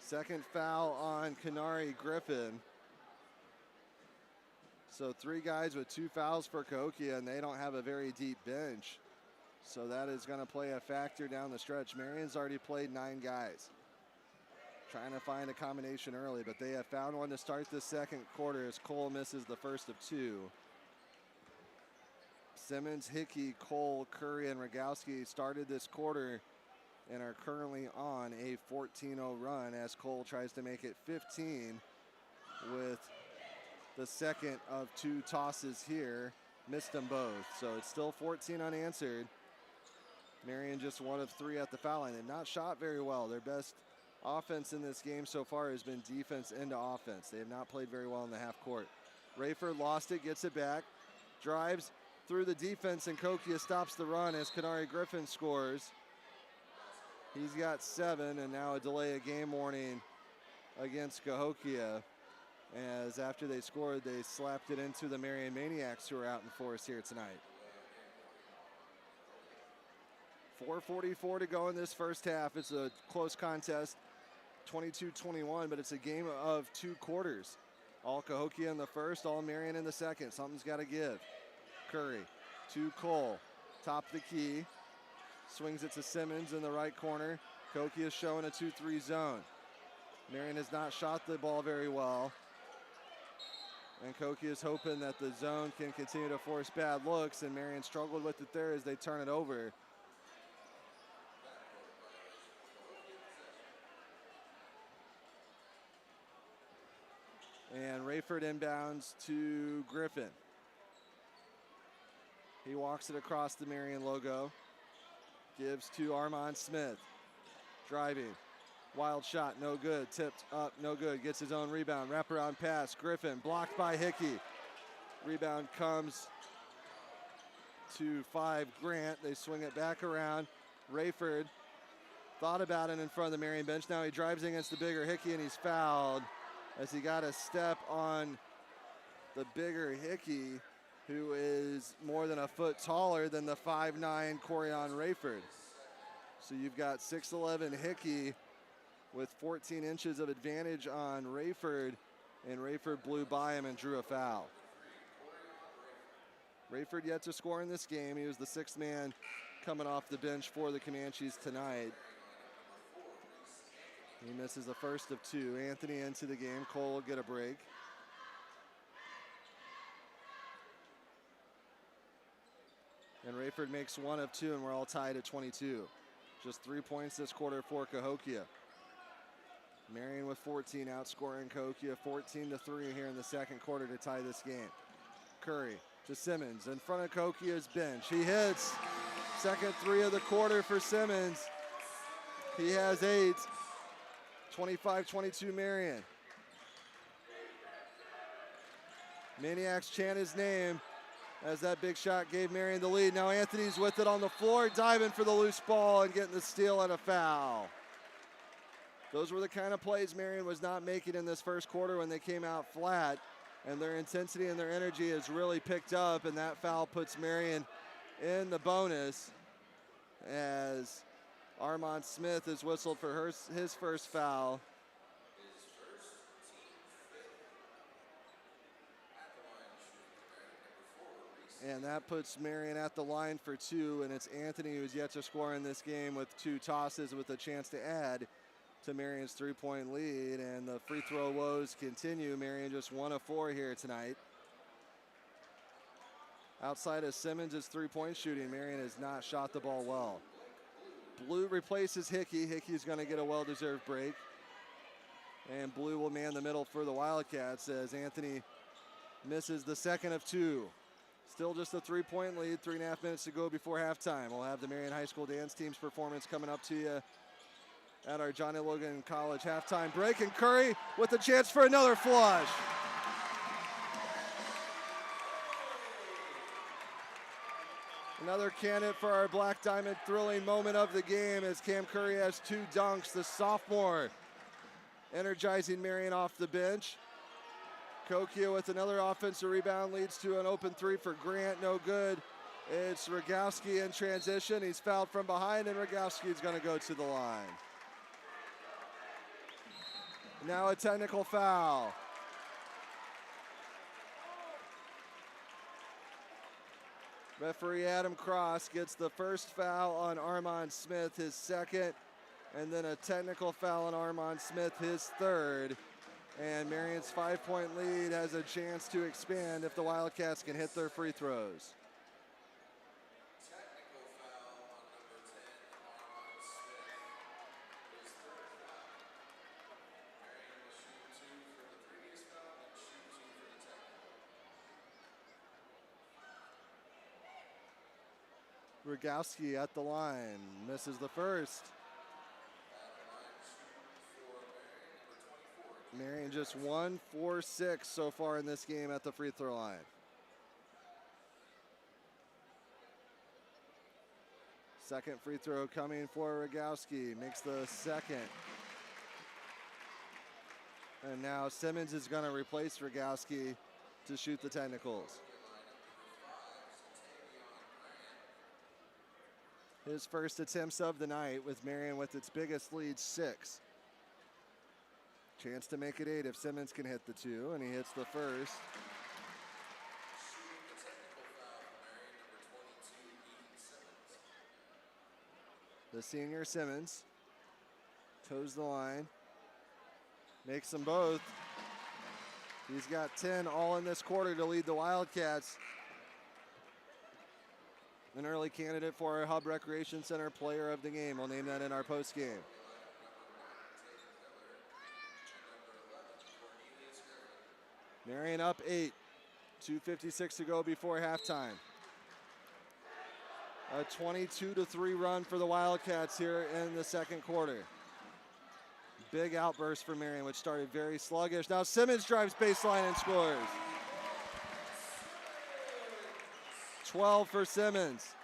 Second foul on Kenari Griffin. So 3 guys with 2 fouls for Cahokia, and they don't have a very deep bench. So that is going to play a factor down the stretch. Marion's already played 9 guys. Trying to find a combination early, but they have found one to start the second quarter as Cole misses the first of 2. Simmons, Hickey, Cole, Curry, and Rogowski started this quarter and are currently on a 14-0 run as Cole tries to make it 15 with the second of 2 tosses here. Missed them both, so it's still 14 unanswered. Marion just 1 of 3 at the foul line. They've not shot very well. Their best offense in this game so far has been defense into offense. They have not played very well in the half court. Rayford lost it, gets it back, drives through the defense, and Cahokia stops the run as Kenari Griffin scores. He's got 7, and now a delay of game warning against Cahokia, as after they scored, they slapped it into the Marion Maniacs, who are out in force here tonight. 4:44 to go in this first half. It's a close contest, 22-21, but it's a game of 2 quarters. All Cahokia in the first, all Marion in the second. Something's got to give. Curry to Cole, top the key, swings it to Simmons in the right corner. Cahokia is showing a 2-3 zone. Marion has not shot the ball very well, and Cahokia is hoping that the zone can continue to force bad looks, and Marion struggled with it there as they turn it over. And Rayford inbounds to Griffin. He walks it across the Marion logo. Gives to Armand Smith. Driving. Wild shot, no good. Tipped up, no good. Gets his own rebound. Wraparound pass. Griffin blocked by Hickey. Rebound comes to 5 Grant. They swing it back around. Rayford thought about it in front of the Marion bench. Now he drives against the bigger Hickey, and he's fouled as he got a step on the bigger Hickey, who is more than a foot taller than the 5'9" Corian Rayford. So you've got 6'11" Hickey with 14 inches of advantage on Rayford, and Rayford blew by him and drew a foul. Rayford yet to score in this game. He was the 6th man coming off the bench for the Comanches tonight. He misses the first of 2. Anthony into the game. Cole will get a break. And Rayford makes 1 of 2, and we're all tied at 22. Just 3 points this quarter for Cahokia. Marion with 14, outscoring Cahokia 14-3 here in the second quarter to tie this game. Curry to Simmons in front of Cahokia's bench. He hits. Second 3 of the quarter for Simmons. He has 8. 25-22 Marion. Maniacs chant his name as that big shot gave Marion the lead. Now Anthony's with it on the floor, diving for the loose ball and getting the steal and a foul. Those were the kind of plays Marion was not making in this first quarter when they came out flat, and their intensity and their energy has really picked up, and that foul puts Marion in the bonus as Armand Smith is whistled for his first foul. And that puts Marion at the line for 2, and it's Anthony who's yet to score in this game with 2 tosses with a chance to add to Marion's 3-point lead, and the free throw woes continue. Marion just 1 of 4 here tonight. Outside of Simmons' 3-point shooting, Marion has not shot the ball well. Blue replaces Hickey. Hickey's going to get a well-deserved break. And Blue will man the middle for the Wildcats as Anthony misses the second of 2. Still just a 3-point lead, 3.5 minutes to go before halftime. We'll have the Marion High School dance team's performance coming up to you at our Johnny Logan College halftime break. And Curry with a chance for another flush. Another candidate for our Black Diamond thrilling moment of the game as Cam Curry has 2 dunks. The sophomore energizing Marion off the bench. Cahokia with another offensive rebound leads to an open 3 for Grant. No good. It's Rogowski in transition. He's fouled from behind, and Rogowski is going to go to the line. Now a technical foul. Referee Adam Cross gets the first foul on Armand Smith, his second, and then a technical foul on Armand Smith, his third. And Marion's 5-point lead has a chance to expand if the Wildcats can hit their free throws. Rogowski at the line, misses the first. Marion just 1 for 6 so far in this game at the free throw line. Second free throw coming for Rogowski, makes the second. And now Simmons is going to replace Rogowski to shoot the technicals. His first attempts of the night with Marion with its biggest lead, 6. Chance to make it 8 if Simmons can hit the 2, and he hits the first. The senior Simmons toes the line, makes them both. He's got 10 all in this quarter to lead the Wildcats. An early candidate for our Hub Recreation Center Player of the Game. We'll name that in our post game. Marion up 8, 2:56 to go before halftime. A 22-3 run for the Wildcats here in the second quarter. Big outburst for Marion, which started very sluggish. Now Simmons drives baseline and scores. 12 for Simmons.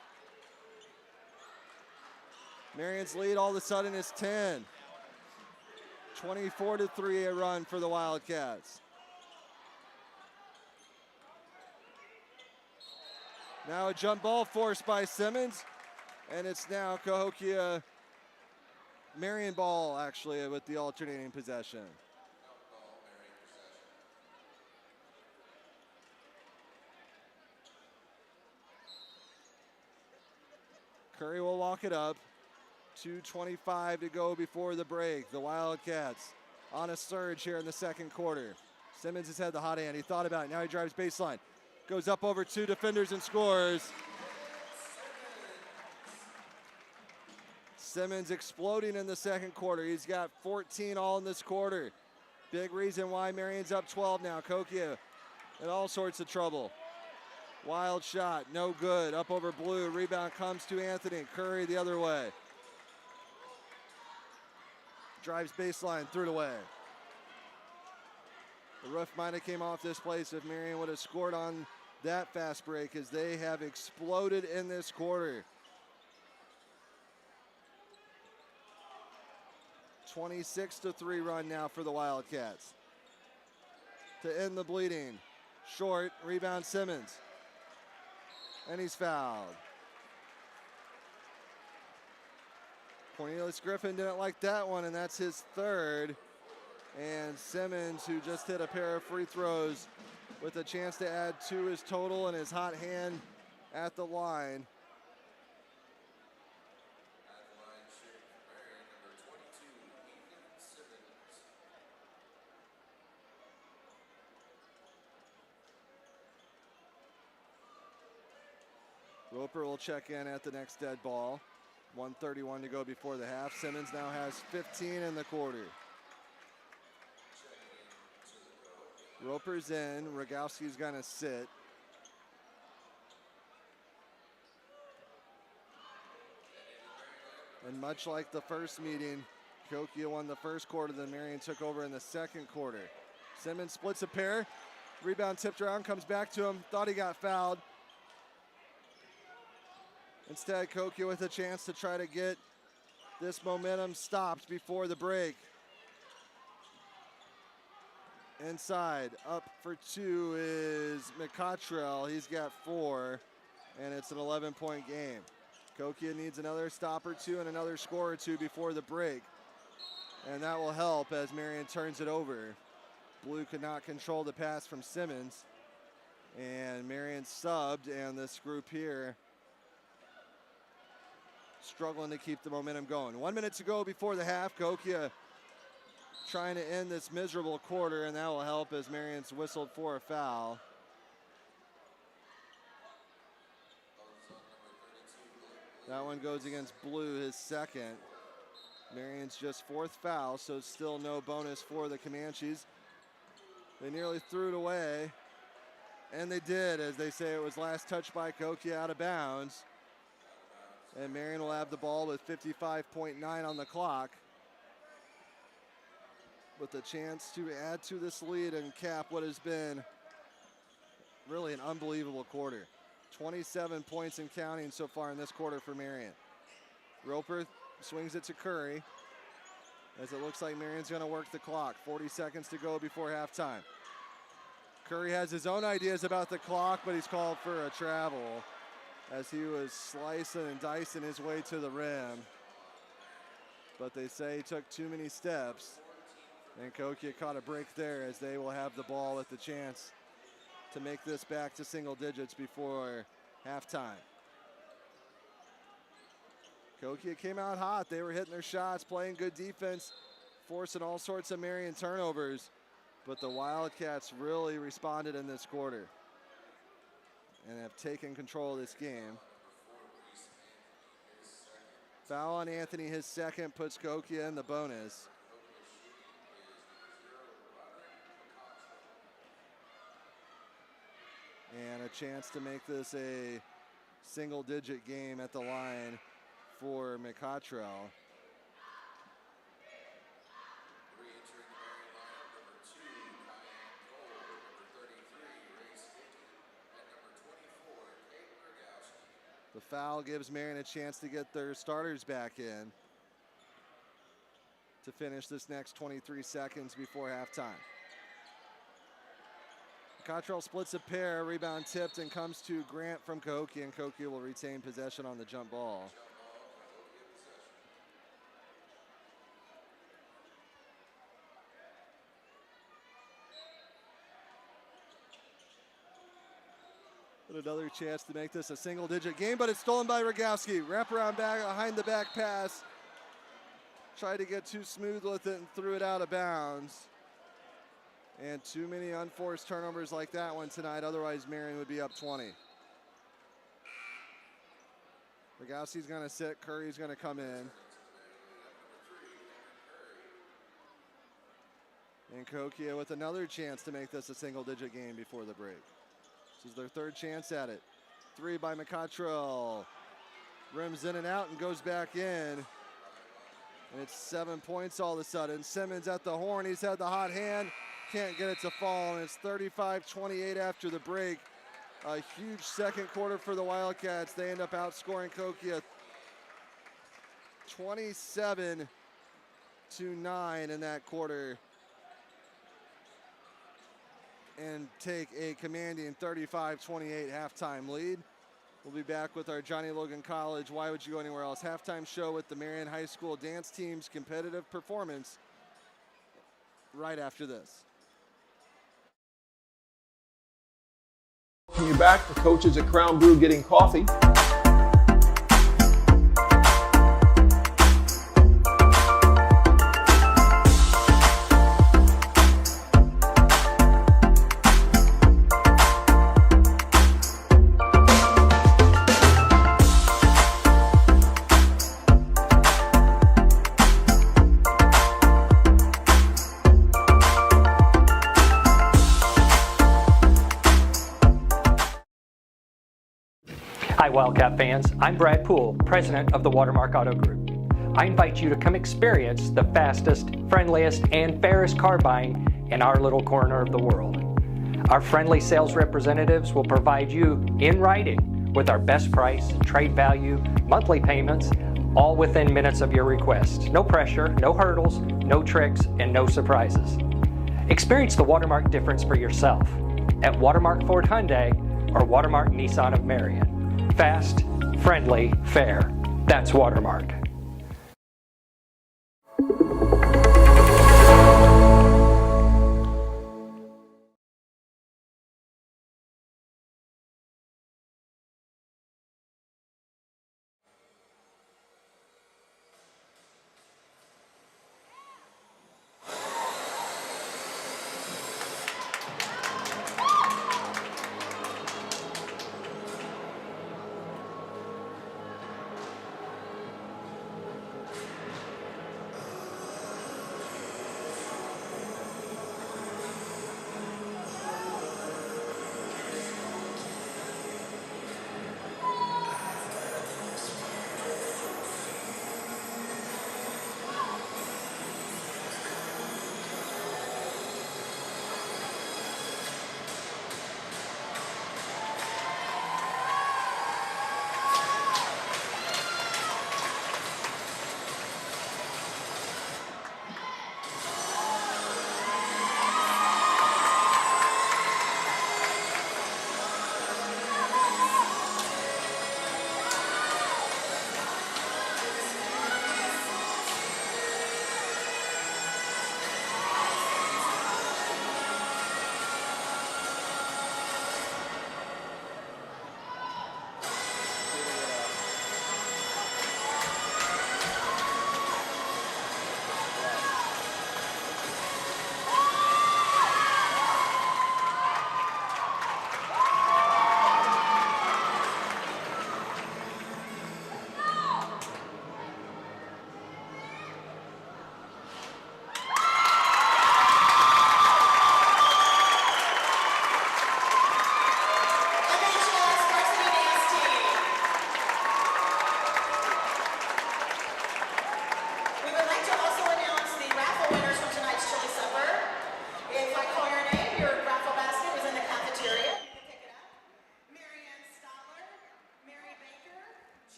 Marion's lead all of a sudden is 10. 24-3 a run for the Wildcats. Now a jump ball forced by Simmons, and it's now Cahokia Marion ball actually with the alternating possession. Curry will walk it up. 2:25 to go before the break. The Wildcats on a surge here in the second quarter. Simmons has had the hot hand. He thought about it. Now he drives baseline. Goes up over 2 defenders and scores. Simmons exploding in the second quarter. He's got 14 all in this quarter. Big reason why Marion's up 12 now. Cahokia in all sorts of trouble. Wild shot, no good. Up over Blue. Rebound comes to Anthony. Curry the other way. Drives baseline, threw it away. The roof might have came off this place if Marion would have scored on that fast break, as they have exploded in this quarter. 26-3 run now for the Wildcats. To end the bleeding. Short, rebound Simmons. And he's fouled. Cornelius Griffin didn't like that one, and that's his third. And Simmons, who just hit a pair of free throws with a chance to add to his total, and his hot hand at the line. Roper will check in at the next dead ball. 1:31 to go before the half. Simmons now has 15 in the quarter. Roper's in. Rogowski's going to sit. And much like the first meeting, Cahokia won the first quarter, then Marion took over in the second quarter. Simmons splits a pair. Rebound tipped around, comes back to him. Thought he got fouled. Instead, Cahokia with a chance to try to get this momentum stopped before the break. Inside, up for 2 is McCottrell. He's got 4, and it's an 11-point game. Cahokia needs another stop or 2 and another score or 2 before the break. And that will help as Marion turns it over. Blue could not control the pass from Simmons. And Marion subbed, and this group here struggling to keep the momentum going. 1 minute to go before the half. Cahokia trying to end this miserable quarter, and that will help as Marion's whistled for a foul. That one goes against Blue, his second. Marion's just fourth foul, so still no bonus for the Comanches. They nearly threw it away, and they did, as they say it was last touched by Cahokia out of bounds. And Marion will have the ball with 55.9 on the clock, with a chance to add to this lead and cap what has been really an unbelievable quarter. 27 points and counting so far in this quarter for Marion. Roper swings it to Curry, as it looks like Marion's going to work the clock. 40 seconds to go before halftime. Curry has his own ideas about the clock, but he's called for a travel as he was slicing and dicing his way to the rim. But they say he took too many steps, and Cahokia caught a break there as they will have the ball with the chance to make this back to single digits before halftime. Cahokia came out hot. They were hitting their shots, playing good defense, forcing all sorts of Marion turnovers, but the Wildcats really responded in this quarter and have taken control of this game. Foul on Anthony, his second, puts Cahokia in the bonus. And a chance to make this a single-digit game at the line for McCottrell. The foul gives Marion a chance to get their starters back in to finish this next 23 seconds before halftime. Cottrell splits a pair, rebound tipped, and comes to Grant from Cahokia, and Cahokia will retain possession on the jump ball. But another chance to make this a single-digit game, but it's stolen by Rogowski. Wraparound back, behind the back pass. Tried to get too smooth with it and threw it out of bounds. And too many unforced turnovers like that one tonight, otherwise Marion would be up 20. Rogowski's gonna sit, Curry's gonna come in. And Cahokia with another chance to make this a single-digit game before the break. This is their third chance at it. Three by McCottrell. Rims in and out and goes back in. And it's 7 points all of a sudden. Simmons at the horn, he's had the hot hand. Can't get it to fall, and it's 35-28 after the break. A huge second quarter for the Wildcats. They end up outscoring Cahokia 27-9 in that quarter and take a commanding 35-28 halftime lead. We'll be back with our Johnny Logan College Why Would You Go Anywhere Else halftime show with the Marion High School dance team's competitive performance right after this. Welcome you back. The coaches at Crown Brew getting coffee. Hi Wildcat fans, I'm Brad Poole, president of the Watermark Auto Group. I invite you to come experience the fastest, friendliest, and fairest car buying in our little corner of the world. Our friendly sales representatives will provide you in writing with our best price, trade value, monthly payments, all within minutes of your request. No pressure, no hurdles, no tricks, and no surprises. Experience the Watermark difference for yourself at Watermark Ford Hyundai or Watermark Nissan of Marion. Fast, friendly, fair. That's Watermark.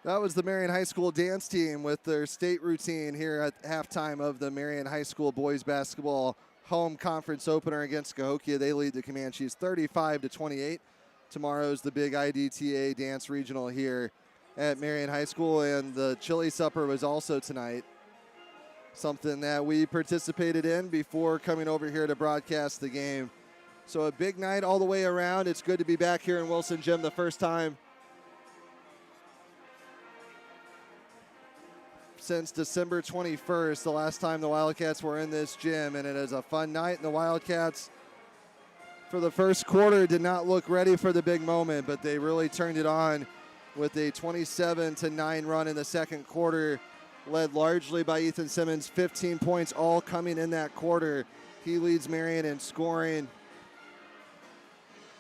That was the Marion High School dance team with their state routine here at halftime of the Marion High School boys basketball home conference opener against Cahokia. They lead the Comanches 35-28. Tomorrow's the big IDTA dance regional here at Marion High School, and the chili supper was also tonight, something that we participated in before coming over here to broadcast the game. So a big night all the way around. It's good to be back here in Wilson Gym the first time since December 21st, the last time the Wildcats were in this gym, and it is a fun night. And the Wildcats, for the first quarter, did not look ready for the big moment, but they really turned it on with a 27-9 run in the second quarter, led largely by Ethan Simmons, 15 points all coming in that quarter. He leads Marion in scoring.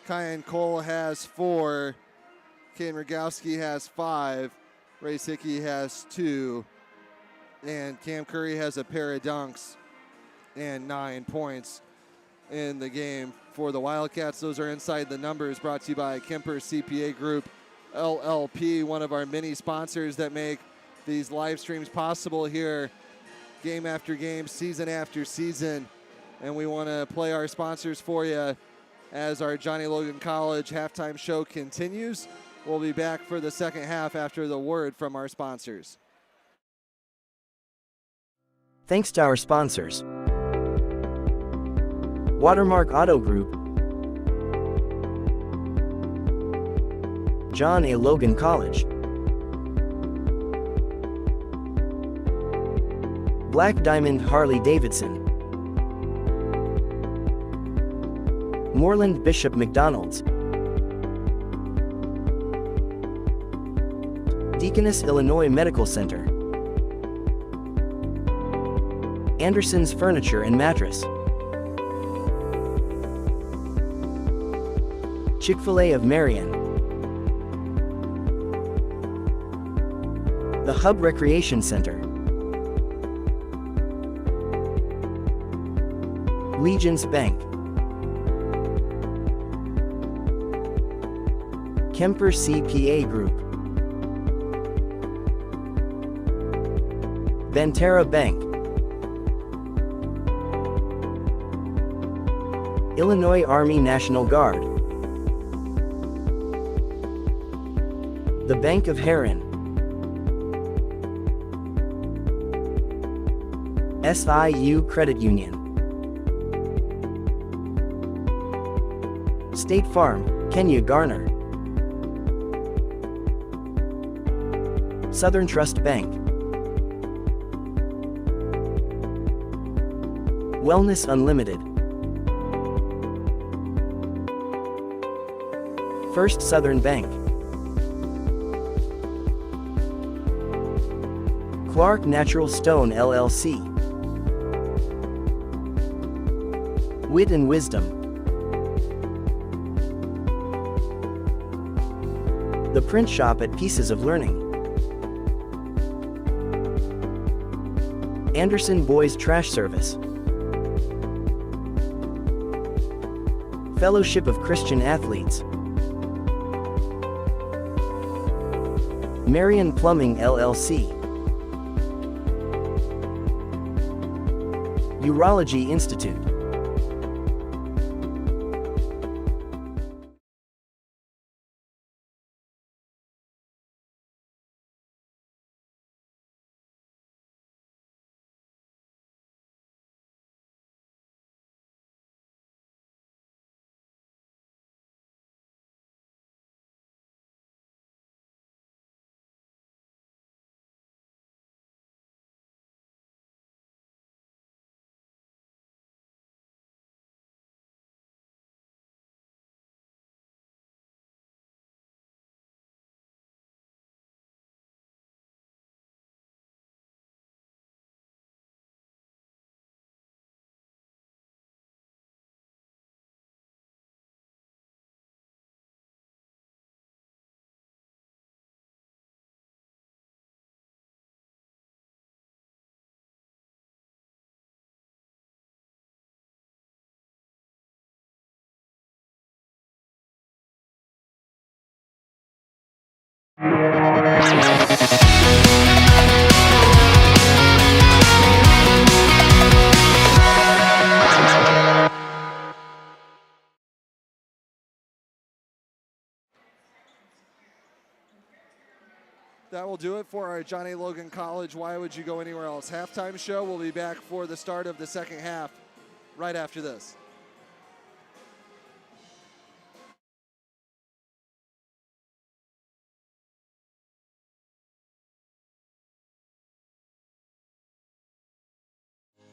Kyan Cole has 4. Kane Rogowski has 5. Ray Hickey has 2. And Cam Curry has a pair of dunks and 9 points in the game for the Wildcats. Those are Inside the Numbers, brought to you by Kemper CPA Group, LLP, one of our many sponsors that make these live streams possible here game after game, season after season. And we want to play our sponsors for you as our Johnny Logan College halftime show continues. We'll be back for the second half after the word from our sponsors. Thanks to our sponsors: Watermark Auto Group, John A. Logan College, Black Diamond Harley Davidson, Moreland-Bishop McDonalds, Deaconess Illinois Medical Center, Anderson's Furniture and Mattress, Chick-Fil-A of Marion, The Hub Recreation Center, Legence Bank, Kemper CPA Group, Banterra Bank, Illinois Army National Guard, the Bank of Herrin, SIU Credit Union, State Farm, Kenya Garner, SouthernTrust Bank, Wellness Unlimited, First Southern Bank, Clark Natural Stone LLC, Wit Wisdom, The Print Shop at Pieces of Learning, Anderson Boys Trash Service, Fellowship of Christian Athletes, Marion Plumbing LLC, Urology Institute. That will do it for our John A. Logan College Why Would You Go Anywhere Else halftime show. We'll be back for the start of the second half right after this.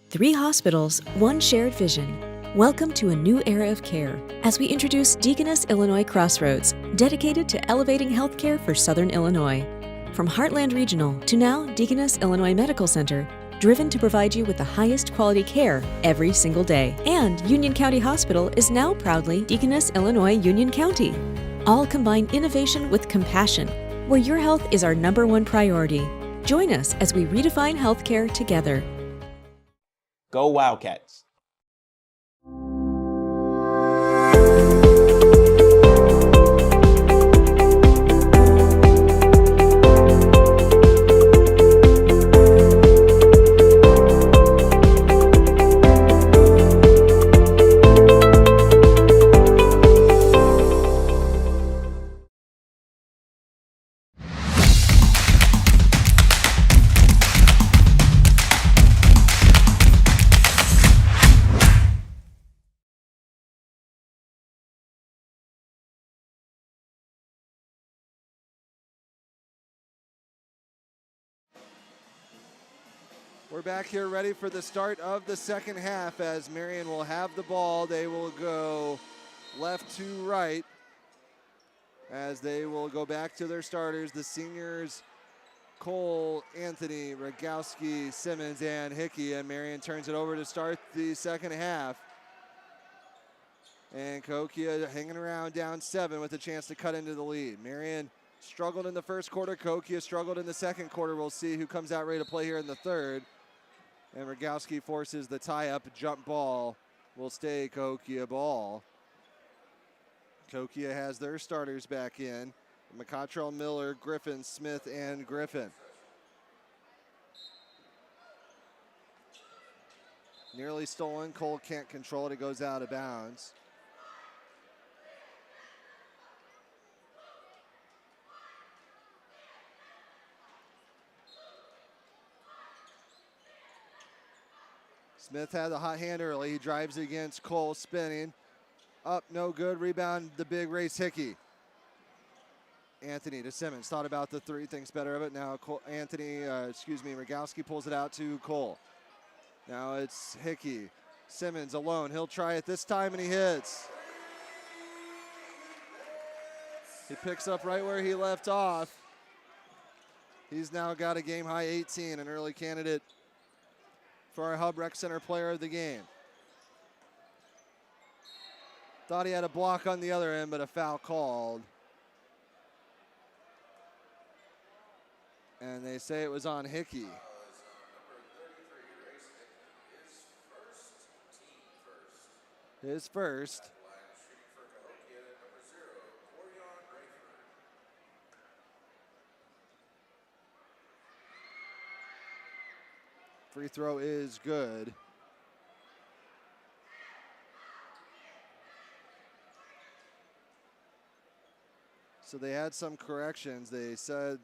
Three hospitals, one shared vision. Welcome to a new era of care as we introduce Deaconess Illinois Crossroads, dedicated to elevating healthcare for Southern Illinois. From Heartland Regional to now Deaconess Illinois Medical Center, driven to provide you with the highest quality care every single day. And Union County Hospital is now proudly Deaconess Illinois Union County. All combine innovation with compassion, where your health is our #1 priority. Join us as we redefine healthcare together. Go Wildcats. We're back here ready for the start of the second half as Marion will have the ball. They will go left to right as they will go back to their starters, the seniors, Cole, Anthony, Rogowski, Simmons, and Hickey. And Marion turns it over to start the second half. And Cahokia hanging around down 7 with a chance to cut into the lead. Marion struggled in the first quarter. Cahokia struggled in the second quarter. We'll see who comes out ready to play here in the third. And Rogowski forces the tie-up jump ball. Will stay Cahokia ball. Cahokia has their starters back in. McCottrell, Miller, Griffin, Smith, and Griffin. Nearly stolen. Cole can't control it. It goes out of bounds. Smith had the hot hand early. He drives against Cole, spinning. Up, no good. Rebound, the big race Hickey. Anthony to Simmons. Thought about the three, thinks better of it. Now Rogowski pulls it out to Cole. Now it's Hickey. Simmons alone. He'll try it this time, and he hits. He picks up right where he left off. He's now got a game-high 18, an early candidate for our Hub Rec Center player of the game. Thought he had a block on the other end, but a foul called. And they say it was on Hickey. His first. Free throw is good. So they had some corrections. They said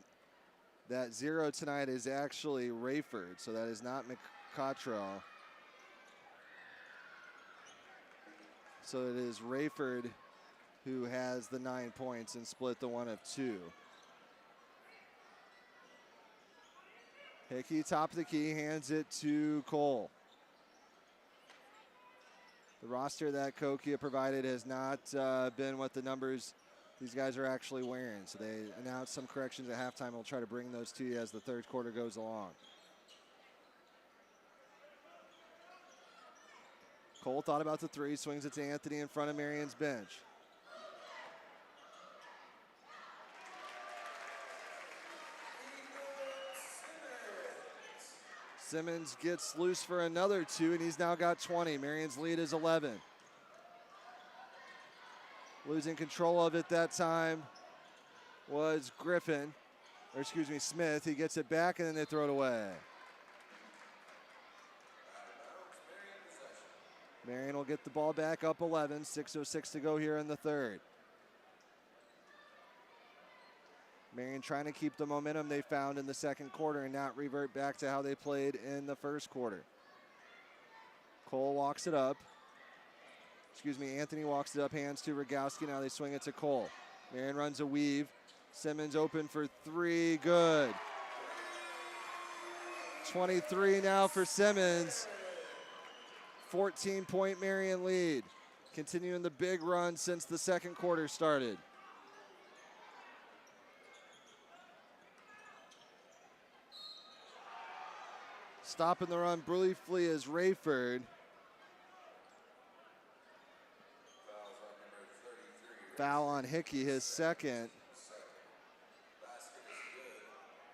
that 0 tonight is actually Rayford, so that is not McCottrell. So it is Rayford who has the 9 points and split the 1 of 2. Hickey, top of the key, hands it to Cole. The roster that Cahokia provided has not been what the numbers these guys are actually wearing. So they announced some corrections at halftime. We'll try to bring those to you as the third quarter goes along. Cole thought about the three, swings it to Anthony in front of Marion's bench. Simmons gets loose for another 2, and he's now got 20. Marion's lead is 11. Losing control of it that time was Smith. He gets it back, and then they throw it away. Marion will get the ball back up 11, 6:06 to go here in the third. Marion trying to keep the momentum they found in the second quarter and not revert back to how they played in the first quarter. Cole walks it up. Anthony walks it up, hands to Rogowski. Now they swing it to Cole. Marion runs a weave. Simmons open for three, good. 23 now for Simmons. 14-point Marion lead. Continuing the big run since the second quarter started. Stopping the run briefly is Rayford. Foul on Hickey, his second.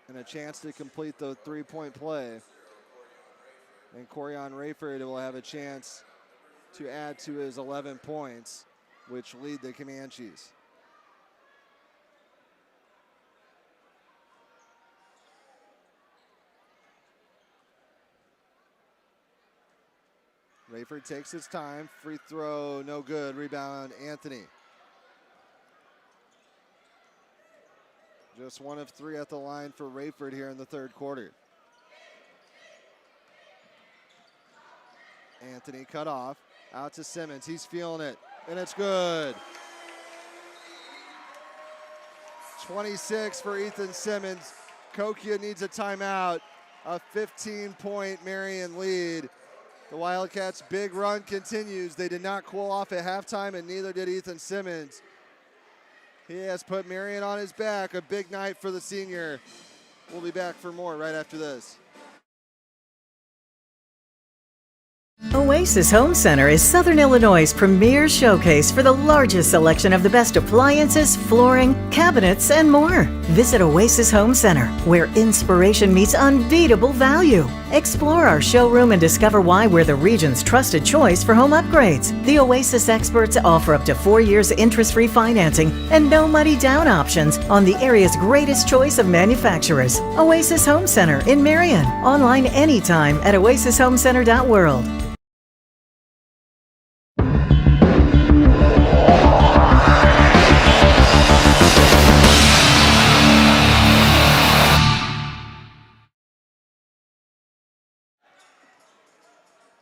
And a chance to complete the three-point play. And Corian Rayford will have a chance to add to his 11 points, which lead the Comanches. Rayford takes his time. Free throw, no good. Rebound, Anthony. Just 1 of 3 at the line for Rayford here in the third quarter. Anthony cut off. Out to Simmons. He's feeling it. And it's good. 26 for Ethan Simmons. Cahokia needs a timeout. A 15-point Marion lead. The Wildcats' big run continues. They did not cool off at halftime, and neither did Ethan Simmons. He has put Marion on his back. A big night for the senior. We'll be back for more right after this. Oasis Home Center is Southern Illinois' premier showcase for the largest selection of the best appliances, flooring, cabinets, and more. Visit Oasis Home Center, where inspiration meets unbeatable value. Explore our showroom and discover why we're the region's trusted choice for home upgrades. The Oasis experts offer up to 4 years interest-free financing and no money down options on the area's greatest choice of manufacturers. Oasis Home Center in Marion. Online anytime at oasishomecenter.world.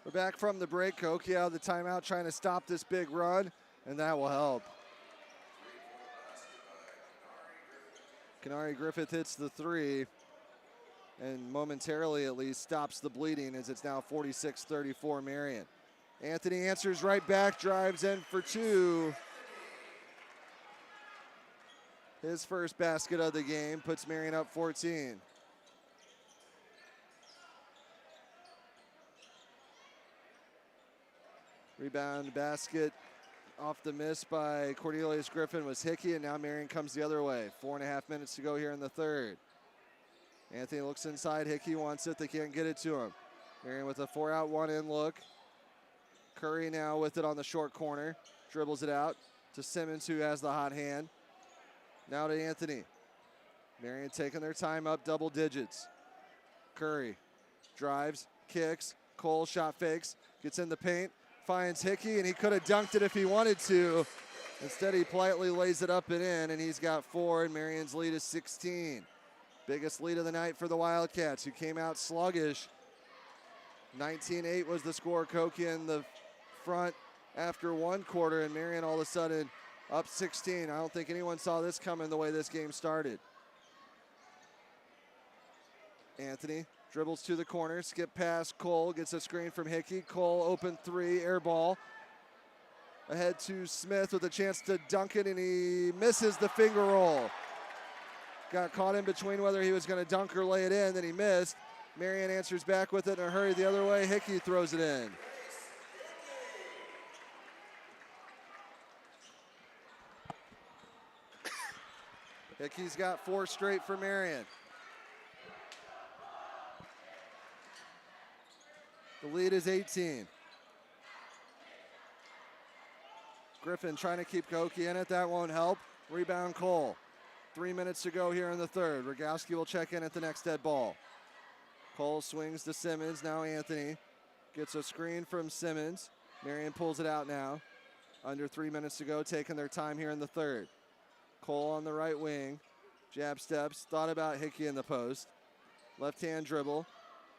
We're back from the break. Cahokia out of the timeout trying to stop this big run, and that will help. Kenari Griffith hits the three, and momentarily at least stops the bleeding as it's now 46-34 Marion. Anthony answers right back, drives in for two. His first basket of the game puts Marion up 14. Rebound basket off the miss by Cornelius Griffin was Hickey, and now Marion comes the other way. 4.5 minutes to go here in the third. Anthony looks inside. Hickey wants it. They can't get it to him. Marion with a 4-out, 1-in look. Curry now with it on the short corner. Dribbles it out to Simmons, who has the hot hand. Now to Anthony. Marion taking their time up, double digits. Curry drives, kicks. Cole shot fakes, gets in the paint. Finds Hickey, and he could have dunked it if he wanted to. Instead, he politely lays it up and in, and he's got 4, and Marion's lead is 16. Biggest lead of the night for the Wildcats, who came out sluggish. 19-8 was the score. Cahokia in the front after one quarter, and Marion all of a sudden up 16. I don't think anyone saw this coming the way this game started. Anthony dribbles to the corner, skip pass, Cole gets a screen from Hickey. Cole open three, air ball. Ahead to Smith with a chance to dunk it, and he misses the finger roll. Got caught in between whether he was going to dunk or lay it in, then he missed. Marion answers back with it in a hurry the other way. Hickey throws it in. Hickey's got 4 straight for Marion. The lead is 18. Griffin trying to keep Cahokia in it. That won't help. Rebound Cole. 3 minutes to go here in the third. Rogowski will check in at the next dead ball. Cole swings to Simmons. Now Anthony gets a screen from Simmons. Marion pulls it out now. Under 3 minutes to go, taking their time here in the third. Cole on the right wing. Jab steps, thought about Hickey in the post. Left hand dribble,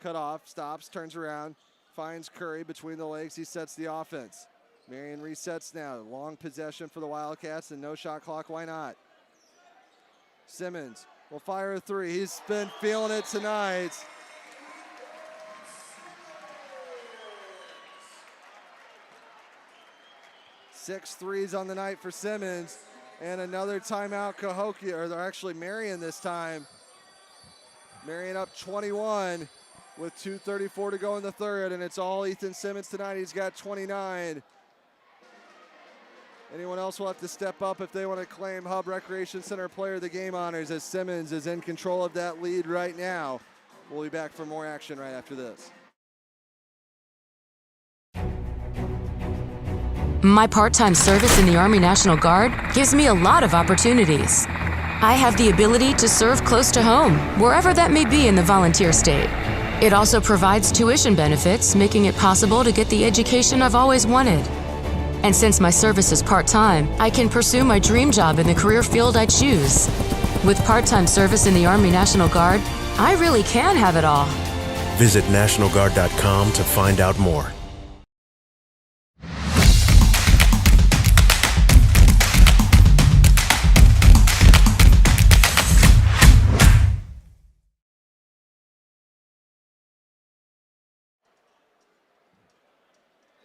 cut off, stops, turns around, finds Curry between the legs. He sets the offense. Marion resets now. Long possession for the Wildcats and no shot clock. Why not? Simmons will fire a three. He's been feeling it tonight. Six threes on the night for Simmons. And another timeout, Cahokia, or they're actually Marion this time. Marion up 21 with 2:34 to go in the third, and it's all Ethan Simmons tonight. He's got 29. Anyone else will have to step up if they want to claim Hub Recreation Center Player of the Game honors, as Simmons is in control of that lead right now. We'll be back for more action right after this. My part-time service in the Army National Guard gives me a lot of opportunities. I have the ability to serve close to home, wherever that may be in the volunteer state. It also provides tuition benefits, making it possible to get the education I've always wanted. And since my service is part-time, I can pursue my dream job in the career field I choose. With part-time service in the Army National Guard, I really can have it all. Visit NationalGuard.com to find out more.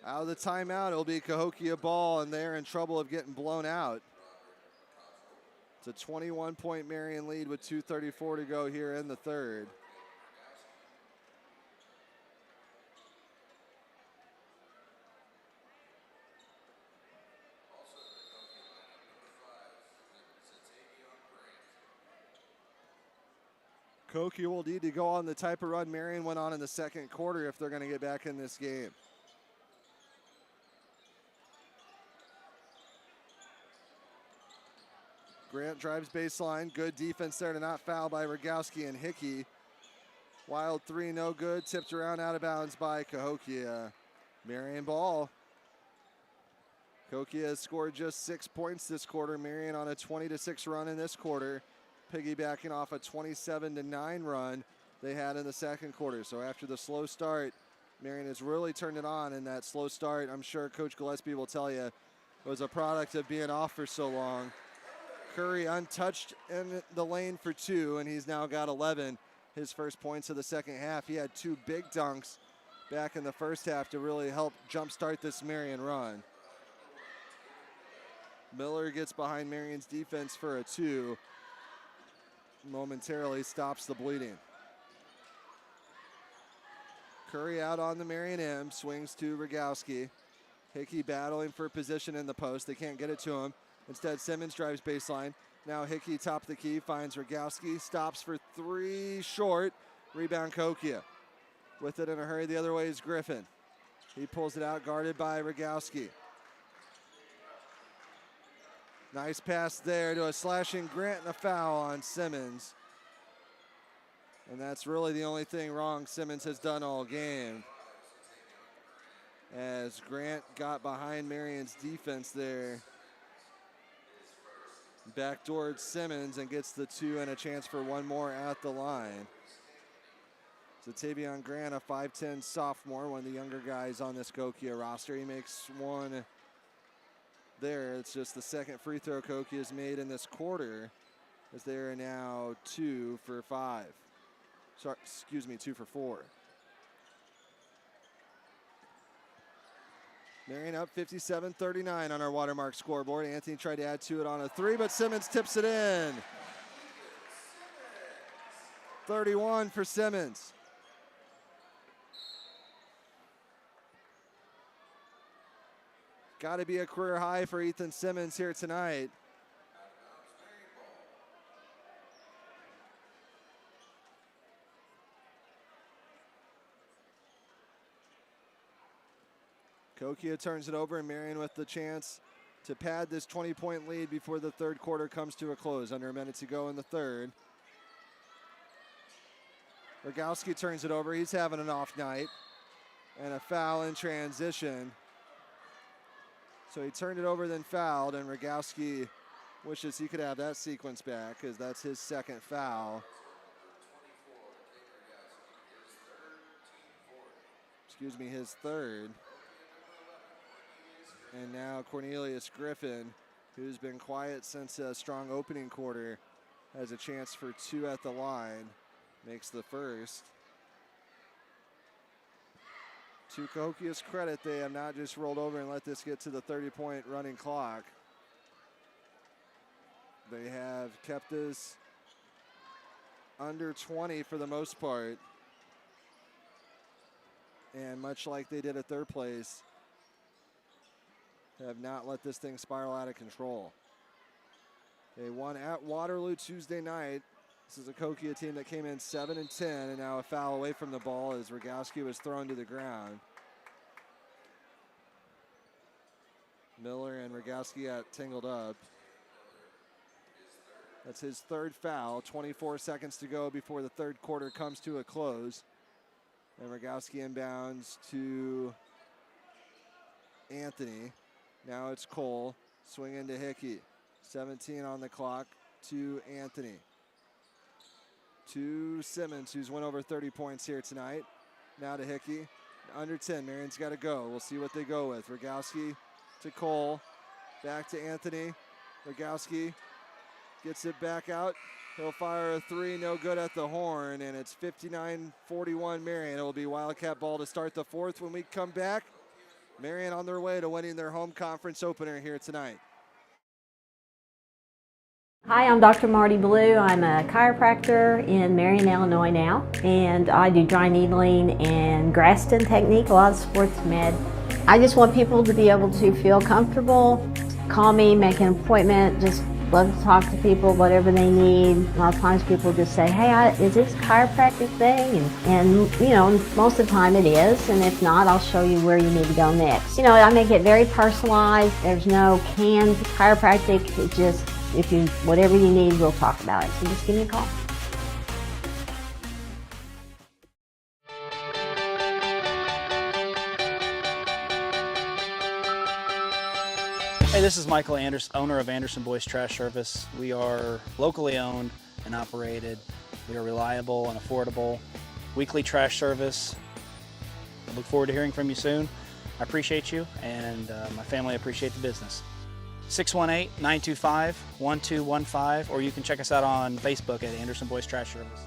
Out of the timeout, it'll be Cahokia ball, and they're in trouble of getting blown out. It's a 21-point Marion lead with 2:34 to go here in the third. Cahokia will need to go on the type of run Marion went on in the second quarter if they're going to get back in this game. Grant drives baseline. Good defense there to not foul by Rogowski and Hickey. Wild three, no good. Tipped around out of bounds by Cahokia. Marion ball. Cahokia has scored just 6 points this quarter. Marion on a 20-6 run in this quarter, piggybacking off a 27-9 run they had in the second quarter. So after the slow start, Marion has really turned it on, and that slow start, I'm sure Coach Gillespie will tell you, was a product of being off for so long. Curry untouched in the lane for two, and he's now got 11. His first points of the second half. He had two big dunks back in the first half to really help jumpstart this Marion run. Miller gets behind Marion's defense for a two. Momentarily stops the bleeding. Curry out on the Marion M, swings to Rogowski. Hickey battling for position in the post. They can't get it to him. Instead, Simmons drives baseline. Now Hickey, top of the key, finds Rogowski. Stops for three, short. Rebound Cahokia. With it in a hurry the other way is Griffin. He pulls it out, guarded by Rogowski. Nice pass there to a slashing Grant and a foul on Simmons. And that's really the only thing wrong Simmons has done all game. As Grant got behind Marion's defense there. Backdoored Simmons and gets the two and a chance for one more at the line. So Tavion Grant, a 5'10 sophomore, one of the younger guys on this Cahokia roster. He makes one there. It's just the second free throw Cahokia has made in this quarter, as they are now 2 for 5. Sorry, excuse me, 2 for 4. Marion up 57-39 on our Watermark scoreboard. Anthony tried to add to it on a three, but Simmons tips it in. 31 for Simmons. Got to be a career high for Ethan Simmons here tonight. Cahokia turns it over, and Marion with the chance to pad this 20-point lead before the third quarter comes to a close. Under a minute to go in the third. Rogowski turns it over. He's having an off night. And a foul in transition. So he turned it over, then fouled, and Rogowski wishes he could have that sequence back, because that's his second foul. Excuse me, his third. And now Cornelius Griffin, who's been quiet since a strong opening quarter, has a chance for 2 at the line. Makes the first. To Cahokia's credit, they have not just rolled over and let this get to the 30-point running clock. They have kept this under 20 for the most part. And much like they did at third place, have not let this thing spiral out of control. They won at Waterloo Tuesday night. This is a Cahokia team that came in 7-10, and now a foul away from the ball as Rogowski was thrown to the ground. Miller and Rogowski got tangled up. That's his third foul. 24 seconds to go before the third quarter comes to a close. And Rogowski inbounds to Anthony. Now it's Cole. Swing into Hickey. 17 on the clock to Anthony. To Simmons, who's went over 30 points here tonight. Now to Hickey. Under 10. Marion's got to go. We'll see what they go with. Rogowski to Cole. Back to Anthony. Rogowski gets it back out. He'll fire a three, no good at the horn, and it's 59-41 Marion. It will be Wildcat ball to start the fourth. When we come back, Marion on their way to winning their home conference opener here tonight. Hi, I'm Dr. Marty Blue. I'm a chiropractor in Marion, Illinois now, and I do dry needling and Graston technique, a lot of sports med. I just want people to be able to feel comfortable, call me, make an appointment, just love to talk to people, whatever they need. A lot of times people just say, hey, is this a chiropractic thing? And you know, most of the time it is, and if not, I'll show you where you need to go next. You know, I make it very personalized. There's no canned chiropractic. It's just, whatever you need, we'll talk about it. So just give me a call. Hey, this is Michael Anderson, owner of Anderson Boys Trash Service. We are locally owned and operated. We are reliable and affordable. Weekly trash service. I look forward to hearing from you soon. I appreciate you, and my family appreciate the business. 618-925-1215, or you can check us out on Facebook at Anderson Boys Trash Service.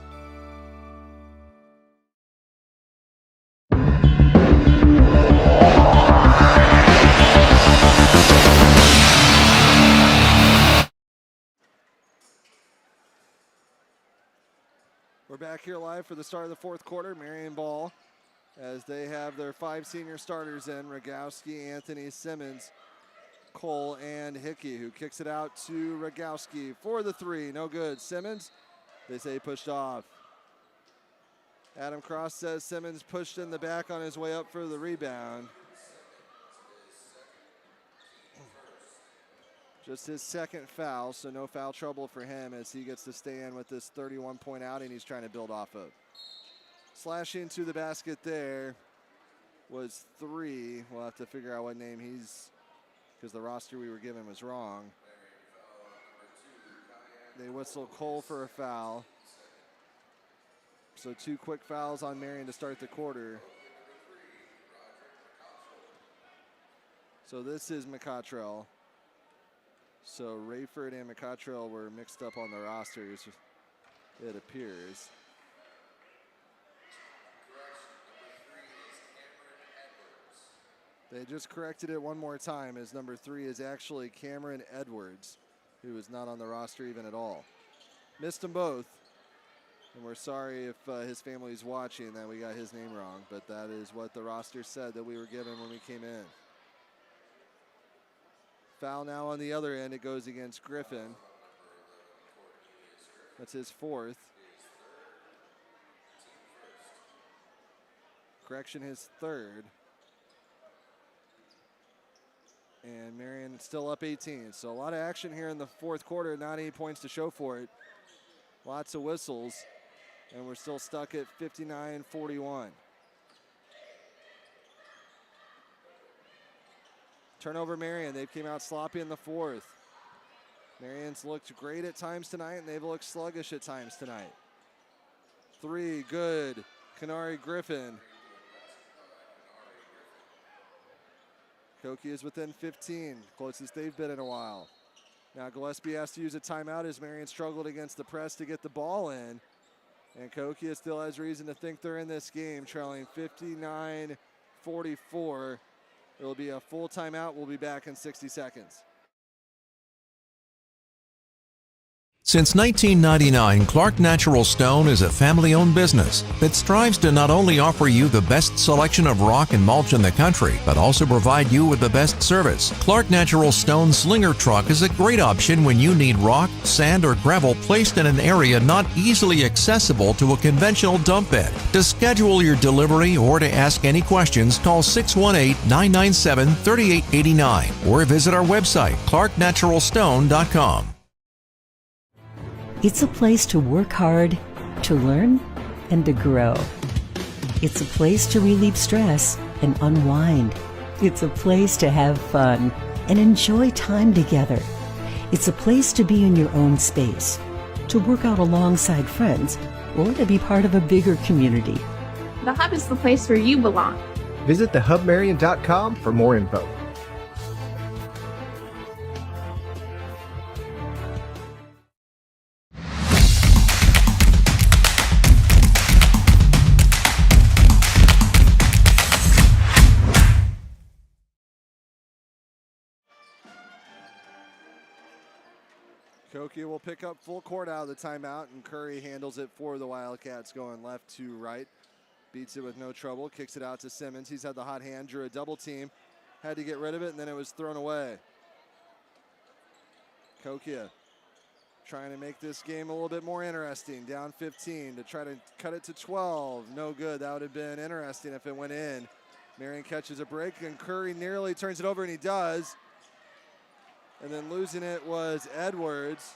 We're back here live for the start of the fourth quarter. Marion ball as they have their 5 senior starters in. Rogowski, Anthony, Simmons, Cole, and Hickey, who kicks it out to Rogowski for the three. No good. Simmons, they say pushed off. Adam Cross says Simmons pushed in the back on his way up for the rebound. Just his second foul, so no foul trouble for him as he gets to stay in with this 31-point outing he's trying to build off of. Slashing to the basket there was 3. We'll have to figure out what name he's, because the roster we were given was wrong. They whistle Cole for a foul. So 2 quick fouls on Marion to start the quarter. So this is McCottrell. So Rayford and McCottrell were mixed up on the rosters, it appears. They just corrected it one more time as number 3 is actually Cameron Edwards, who is not on the roster even at all. Missed them both, and we're sorry if his family's watching that we got his name wrong, but that is what the roster said that we were given when we came in. Foul now on the other end. It goes against Griffin. That's his 4th. Correction, his 3rd. And Marion still up 18. So a lot of action here in the fourth quarter. Not any points to show for it. Lots of whistles. And we're still stuck at 59-41. Turnover Marion. They came out sloppy in the 4th. Marion's looked great at times tonight, and they've looked sluggish at times tonight. 3, good. Kanari Griffin. Cahokia is within 15, closest they've been in a while. Now Gillespie has to use a timeout as Marion struggled against the press to get the ball in. And Cahokia still has reason to think they're in this game, trailing 59-44. It'll be a full timeout. We'll be back in 60 seconds. Since 1999, Clark Natural Stone is a family-owned business that strives to not only offer you the best selection of rock and mulch in the country, but also provide you with the best service. Clark Natural Stone Slinger Truck is a great option when you need rock, sand, or gravel placed in an area not easily accessible to a conventional dump bed. To schedule your delivery or to ask any questions, call 618-997-3889 or visit our website, clarknaturalstone.com. It's a place to work hard, to learn, and to grow. It's a place to relieve stress and unwind. It's a place to have fun and enjoy time together. It's a place to be in your own space, to work out alongside friends, or to be part of a bigger community. The Hub is the place where you belong. Visit thehubmarion.com for more info. Cahokia will pick up full court out of the timeout, and Curry handles it for the Wildcats, going left to right. Beats it with no trouble, kicks it out to Simmons. He's had the hot hand, drew a double team, had to get rid of it, and then it was thrown away. Cahokia trying to make this game a little bit more interesting. Down 15 to try to cut it to 12. No good. That would have been interesting if it went in. Marion catches a break, and Curry nearly turns it over, and he does. And then losing it was Edwards.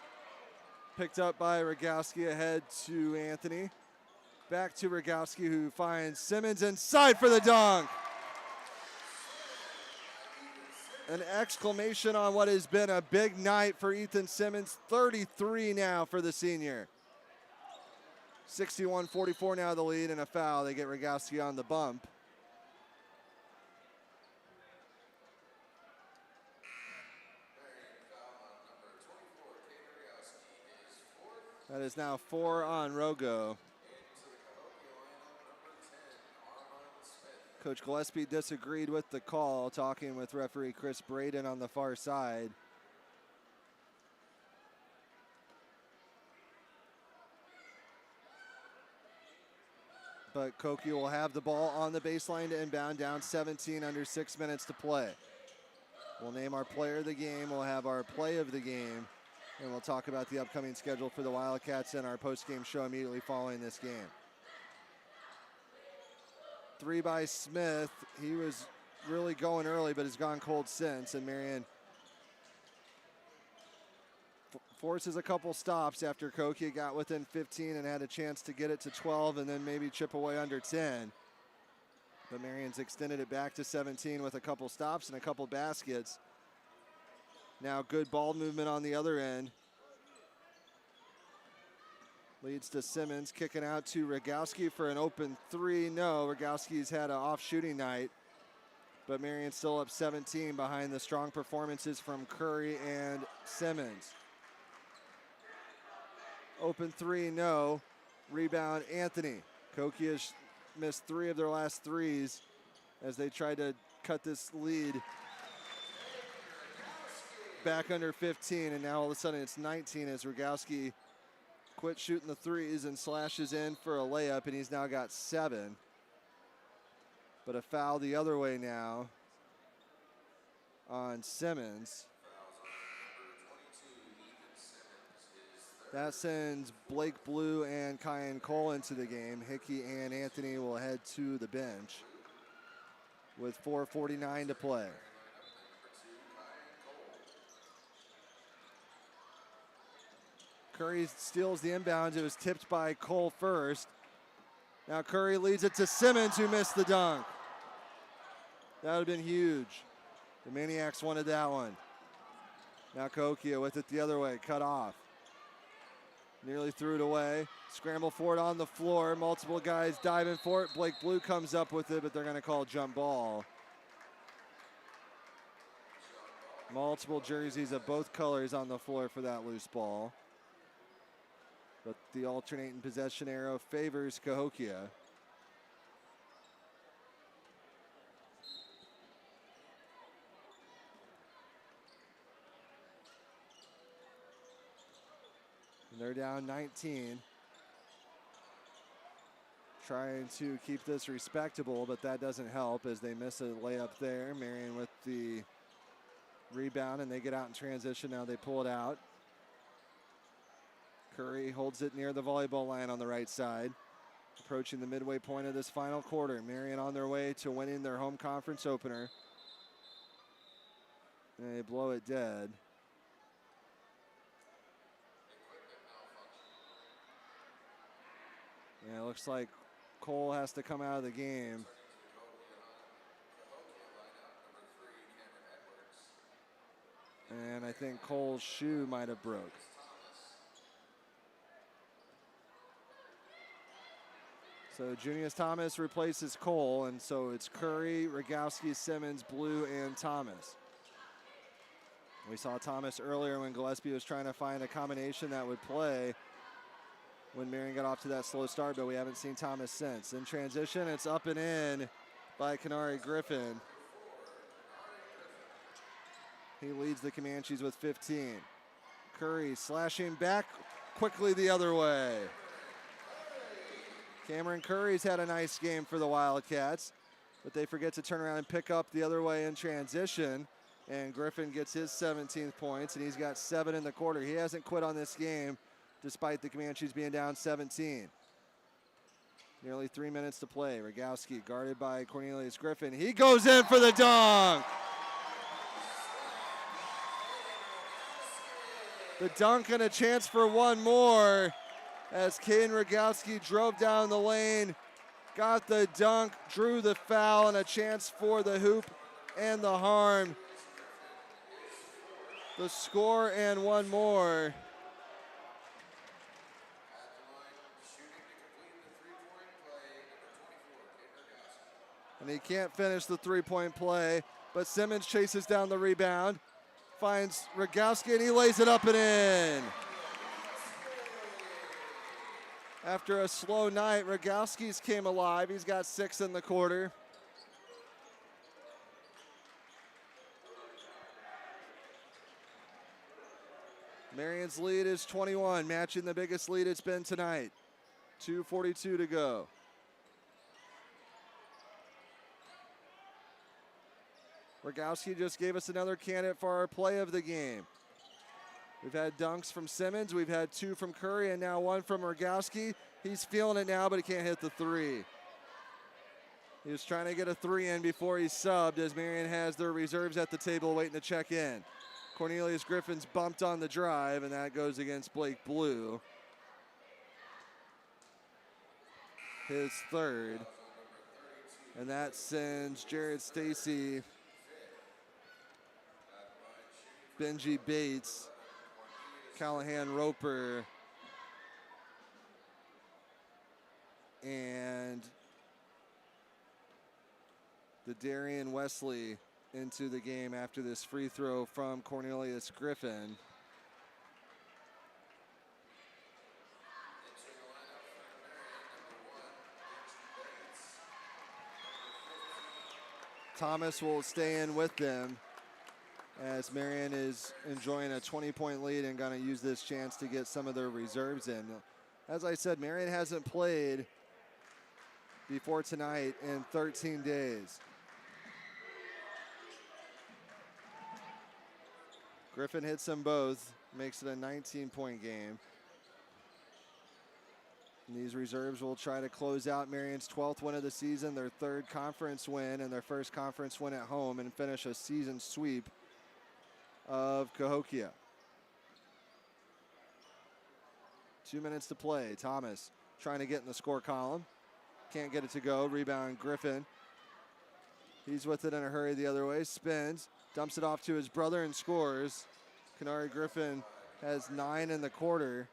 Picked up by Rogowski, ahead to Anthony. Back to Rogowski, who finds Simmons inside for the dunk. An exclamation on what has been a big night for Ethan Simmons. 33 now for the senior. 61-44 now the lead, and a foul. They get Rogowski on the bump. That is now 4 on Rogo. Coach Gillespie disagreed with the call, talking with referee Chris Braden on the far side. But Cahokia will have the ball on the baseline to inbound, down 17 under 6 minutes to play. We'll name our player of the game. We'll have our play of the game. And we'll talk about the upcoming schedule for the Wildcats in our post-game show immediately following this game. 3 by Smith. He was really going early, but has gone cold since. And Marion forces a couple stops after Cahokia got within 15 and had a chance to get it to 12 and then maybe chip away under 10. But Marion's extended it back to 17 with a couple stops and a couple baskets. Now good ball movement on the other end. Leads to Simmons, kicking out to Rogowski for an open 3. No, Rogowski's had an off shooting night, but Marion's still up 17 behind the strong performances from Curry and Simmons. Open 3, no. Rebound, Anthony. Cahokia's missed 3 of their last 3s as they tried to cut this lead back under 15, and now all of a sudden it's 19 as Rogowski quit shooting the 3s and slashes in for a layup, and he's now got 7. But a foul the other way now on Simmons. That sends Blake Blue and Kyan Cole into the game. Hickey and Anthony will head to the bench with 4:49 to play. Curry steals the inbounds. It was tipped by Cole first. Now Curry leads it to Simmons, who missed the dunk. That would have been huge. The Maniacs wanted that one. Now Cahokia with it the other way, cut off. Nearly threw it away. Scramble for it on the floor. Multiple guys diving for it. Blake Blue comes up with it, but they're going to call jump ball. Multiple jerseys of both colors on the floor for that loose ball. But the alternating possession arrow favors Cahokia. And they're down 19. Trying to keep this respectable, but that doesn't help as they miss a layup there. Marion with the rebound, and they get out in transition. Now they pull it out. Curry holds it near the volleyball line on the right side. Approaching the midway point of this final quarter. Marion on their way to winning their home conference opener. And they blow it dead. Yeah, it looks like Cole has to come out of the game. And I think Cole's shoe might have broke. So Junius Thomas replaces Cole, and so it's Curry, Rogowski, Simmons, Blue, and Thomas. We saw Thomas earlier when Gillespie was trying to find a combination that would play when Marion got off to that slow start, but we haven't seen Thomas since. In transition, it's up and in by Kenari Griffin. He leads the Comanches with 15. Curry slashing back quickly the other way. Cameron Curry's had a nice game for the Wildcats, but they forget to turn around and pick up the other way in transition. And Griffin gets his 17th points, and he's got 7 in the quarter. He hasn't quit on this game, despite the Comanches being down 17. Nearly 3 minutes to play. Rogowski guarded by Cornelius Griffin. He goes in for the dunk. The dunk and a chance for one more as Caden Rogowski drove down the lane, got the dunk, drew the foul, and a chance for the hoop and the harm. The score and one more. And he can't finish the three-point play, but Simmons chases down the rebound, finds Rogowski, and he lays it up and in. After a slow night, Rogowski's came alive. He's got 6 in the quarter. Marion's lead is 21, matching the biggest lead it's been tonight. 2:42 to go. Rogowski just gave us another candidate for our play of the game. We've had dunks from Simmons, we've had 2 from Curry, and now 1 from Rogowski. He's feeling it now, but he can't hit the 3. He was trying to get a 3 in before he subbed, as Marion has their reserves at the table waiting to check in. Cornelius Griffin's bumped on the drive, and that goes against Blake Blue. His 3rd. And that sends Jared Stacy, Benji Bates, Callahan Roper, and the Darian Wesley into the game after this free throw from Cornelius Griffin. Thomas will stay in with them as Marion is enjoying a 20-point lead and going to use this chance to get some of their reserves in. As I said, Marion hasn't played before tonight in 13 days. Griffin hits them both, makes it a 19-point game. And these reserves will try to close out Marion's 12th win of the season, their 3rd conference win, and their 1st conference win at home, and finish a season sweep of Cahokia. 2 minutes to play. Thomas trying to get in the score column. Can't get it to go. Rebound Griffin. He's with it in a hurry the other way. Spins. Dumps it off to his brother and scores. Kenari Griffin has 9 in the quarter,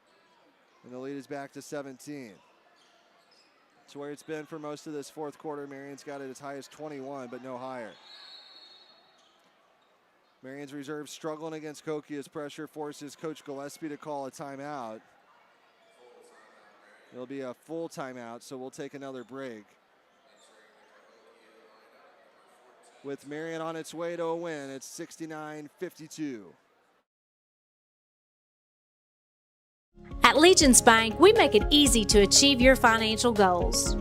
and the lead is back to 17. It's where it's been for most of this fourth quarter. Marion's got it as high as 21, but no higher. Marion's reserve struggling against Cahokia's pressure forces Coach Gillespie to call a timeout. It'll be a full timeout, so we'll take another break. With Marion on its way to a win, it's 69-52. At Legence Bank, we make it easy to achieve your financial goals.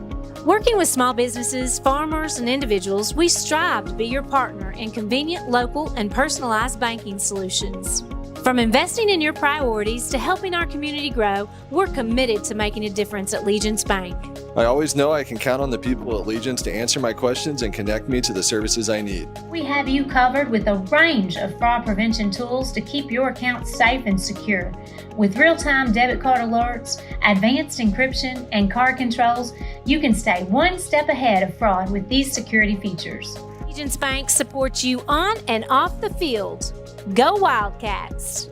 Working with small businesses, farmers, and individuals, we strive to be your partner in convenient, local, and personalized banking solutions. From investing in your priorities to helping our community grow, we're committed to making a difference at Legence Bank. I always know I can count on the people at Legence to answer my questions and connect me to the services I need. We have you covered with a range of fraud prevention tools to keep your accounts safe and secure. With real-time debit card alerts, advanced encryption, and card controls, you can stay one step ahead of fraud with these security features. Legence Bank supports you on and off the field. Go Wildcats!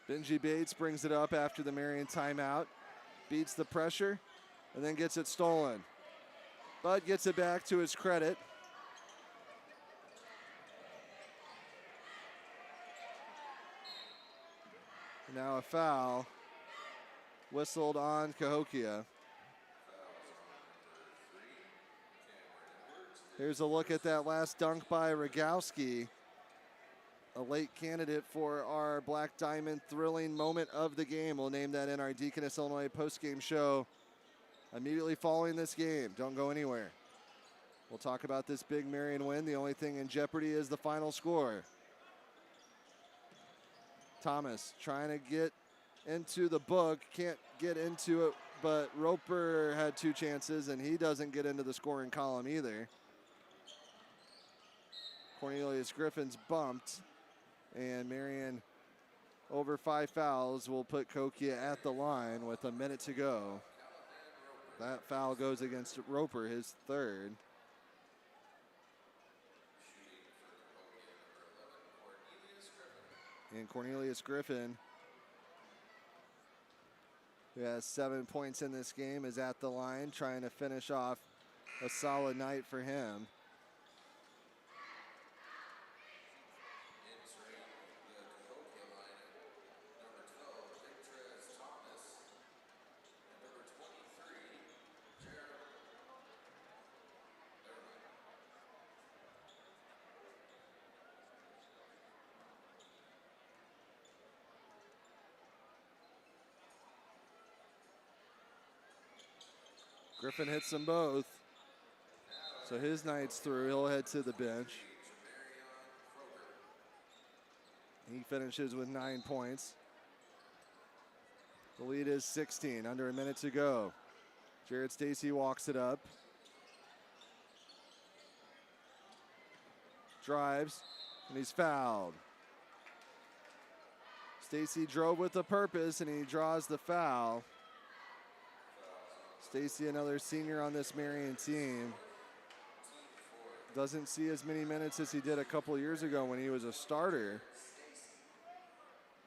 Benji Bates brings it up after the Marion timeout, beats the pressure, and then gets it stolen. Bud gets it back to his credit. Now a foul whistled on Cahokia. Here's a look at that last dunk by Rogowski. A late candidate for our Black Diamond thrilling moment of the game. We'll name that in our Deaconess, Illinois postgame show immediately following this game. Don't go anywhere. We'll talk about this big Marion win. The only thing in jeopardy is the final score. Thomas trying to get into the book, can't get into it, but Roper had 2 chances and he doesn't get into the scoring column either. Cornelius Griffin's bumped, and Marion over 5 fouls will put Cahokia at the line with a minute to go. That foul goes against Roper, his 3rd. And Cornelius Griffin, who has 7 points in this game, is at the line trying to finish off a solid night for him. Griffin hits them both. So his night's through. He'll head to the bench. He finishes with 9 points. The lead is 16, under a minute to go. Jared Stacy walks it up. Drives, and he's fouled. Stacy drove with a purpose, and he draws the foul. Stacy, another senior on this Marion team, doesn't see as many minutes as he did a couple years ago when he was a starter,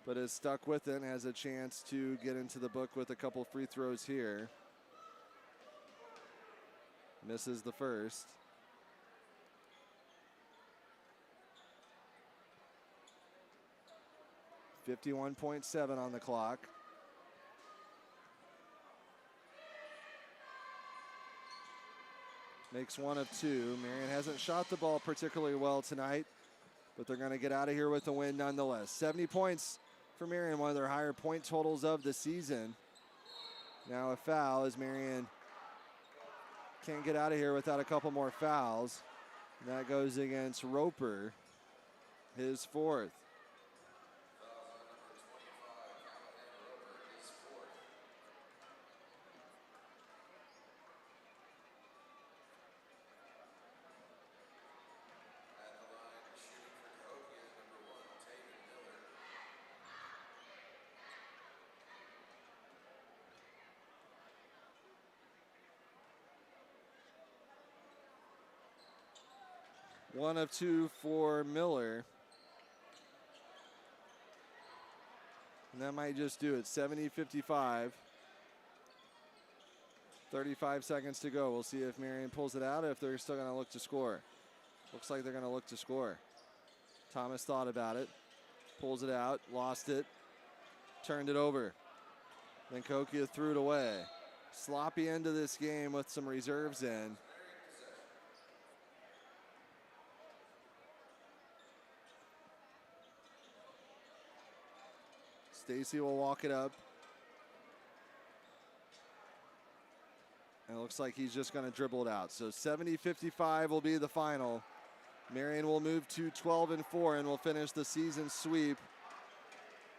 but is stuck with it and has a chance to get into the book with a couple free throws here. Misses the first. .7 on the clock. Makes 1 of 2. Marion hasn't shot the ball particularly well tonight, but they're going to get out of here with a win nonetheless. 70 points for Marion, one of their higher point totals of the season. Now a foul as Marion can't get out of here without a couple more fouls. And that goes against Roper, his 4th. 1 of 2 for Miller. And that might just do it. 70-55. 35 seconds to go. We'll see if Marion pulls it out, if they're still going to look to score. Looks like they're going to look to score. Thomas thought about it. Pulls it out. Lost it. Turned it over. Then Cahokia threw it away. Sloppy end of this game with some reserves in. Stacy will walk it up. And it looks like he's just going to dribble it out. So 70-55 will be the final. Marion will move to 12-4 and will finish the season sweep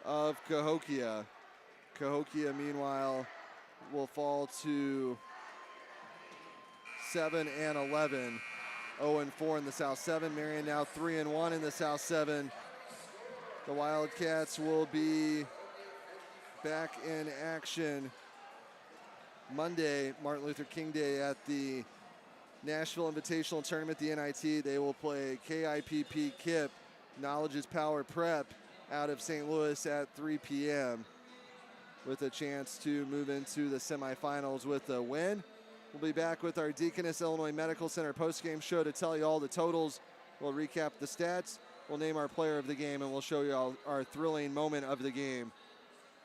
of Cahokia. Cahokia, meanwhile, will fall to 7-11. 0-4 in the South 7. Marion now 3-1 in the South 7. The Wildcats will be back in action Monday, Martin Luther King Day, at the Nashville Invitational Tournament, the NIT. They will play KIPP KIP, Knowledge is Power Prep, out of St. Louis at 3 p.m. with a chance to move into the semifinals with a win. We'll be back with our Deaconess Illinois Medical Center postgame show to tell you all the totals. We'll recap the stats. We'll name our player of the game, and we'll show you all our thrilling moment of the game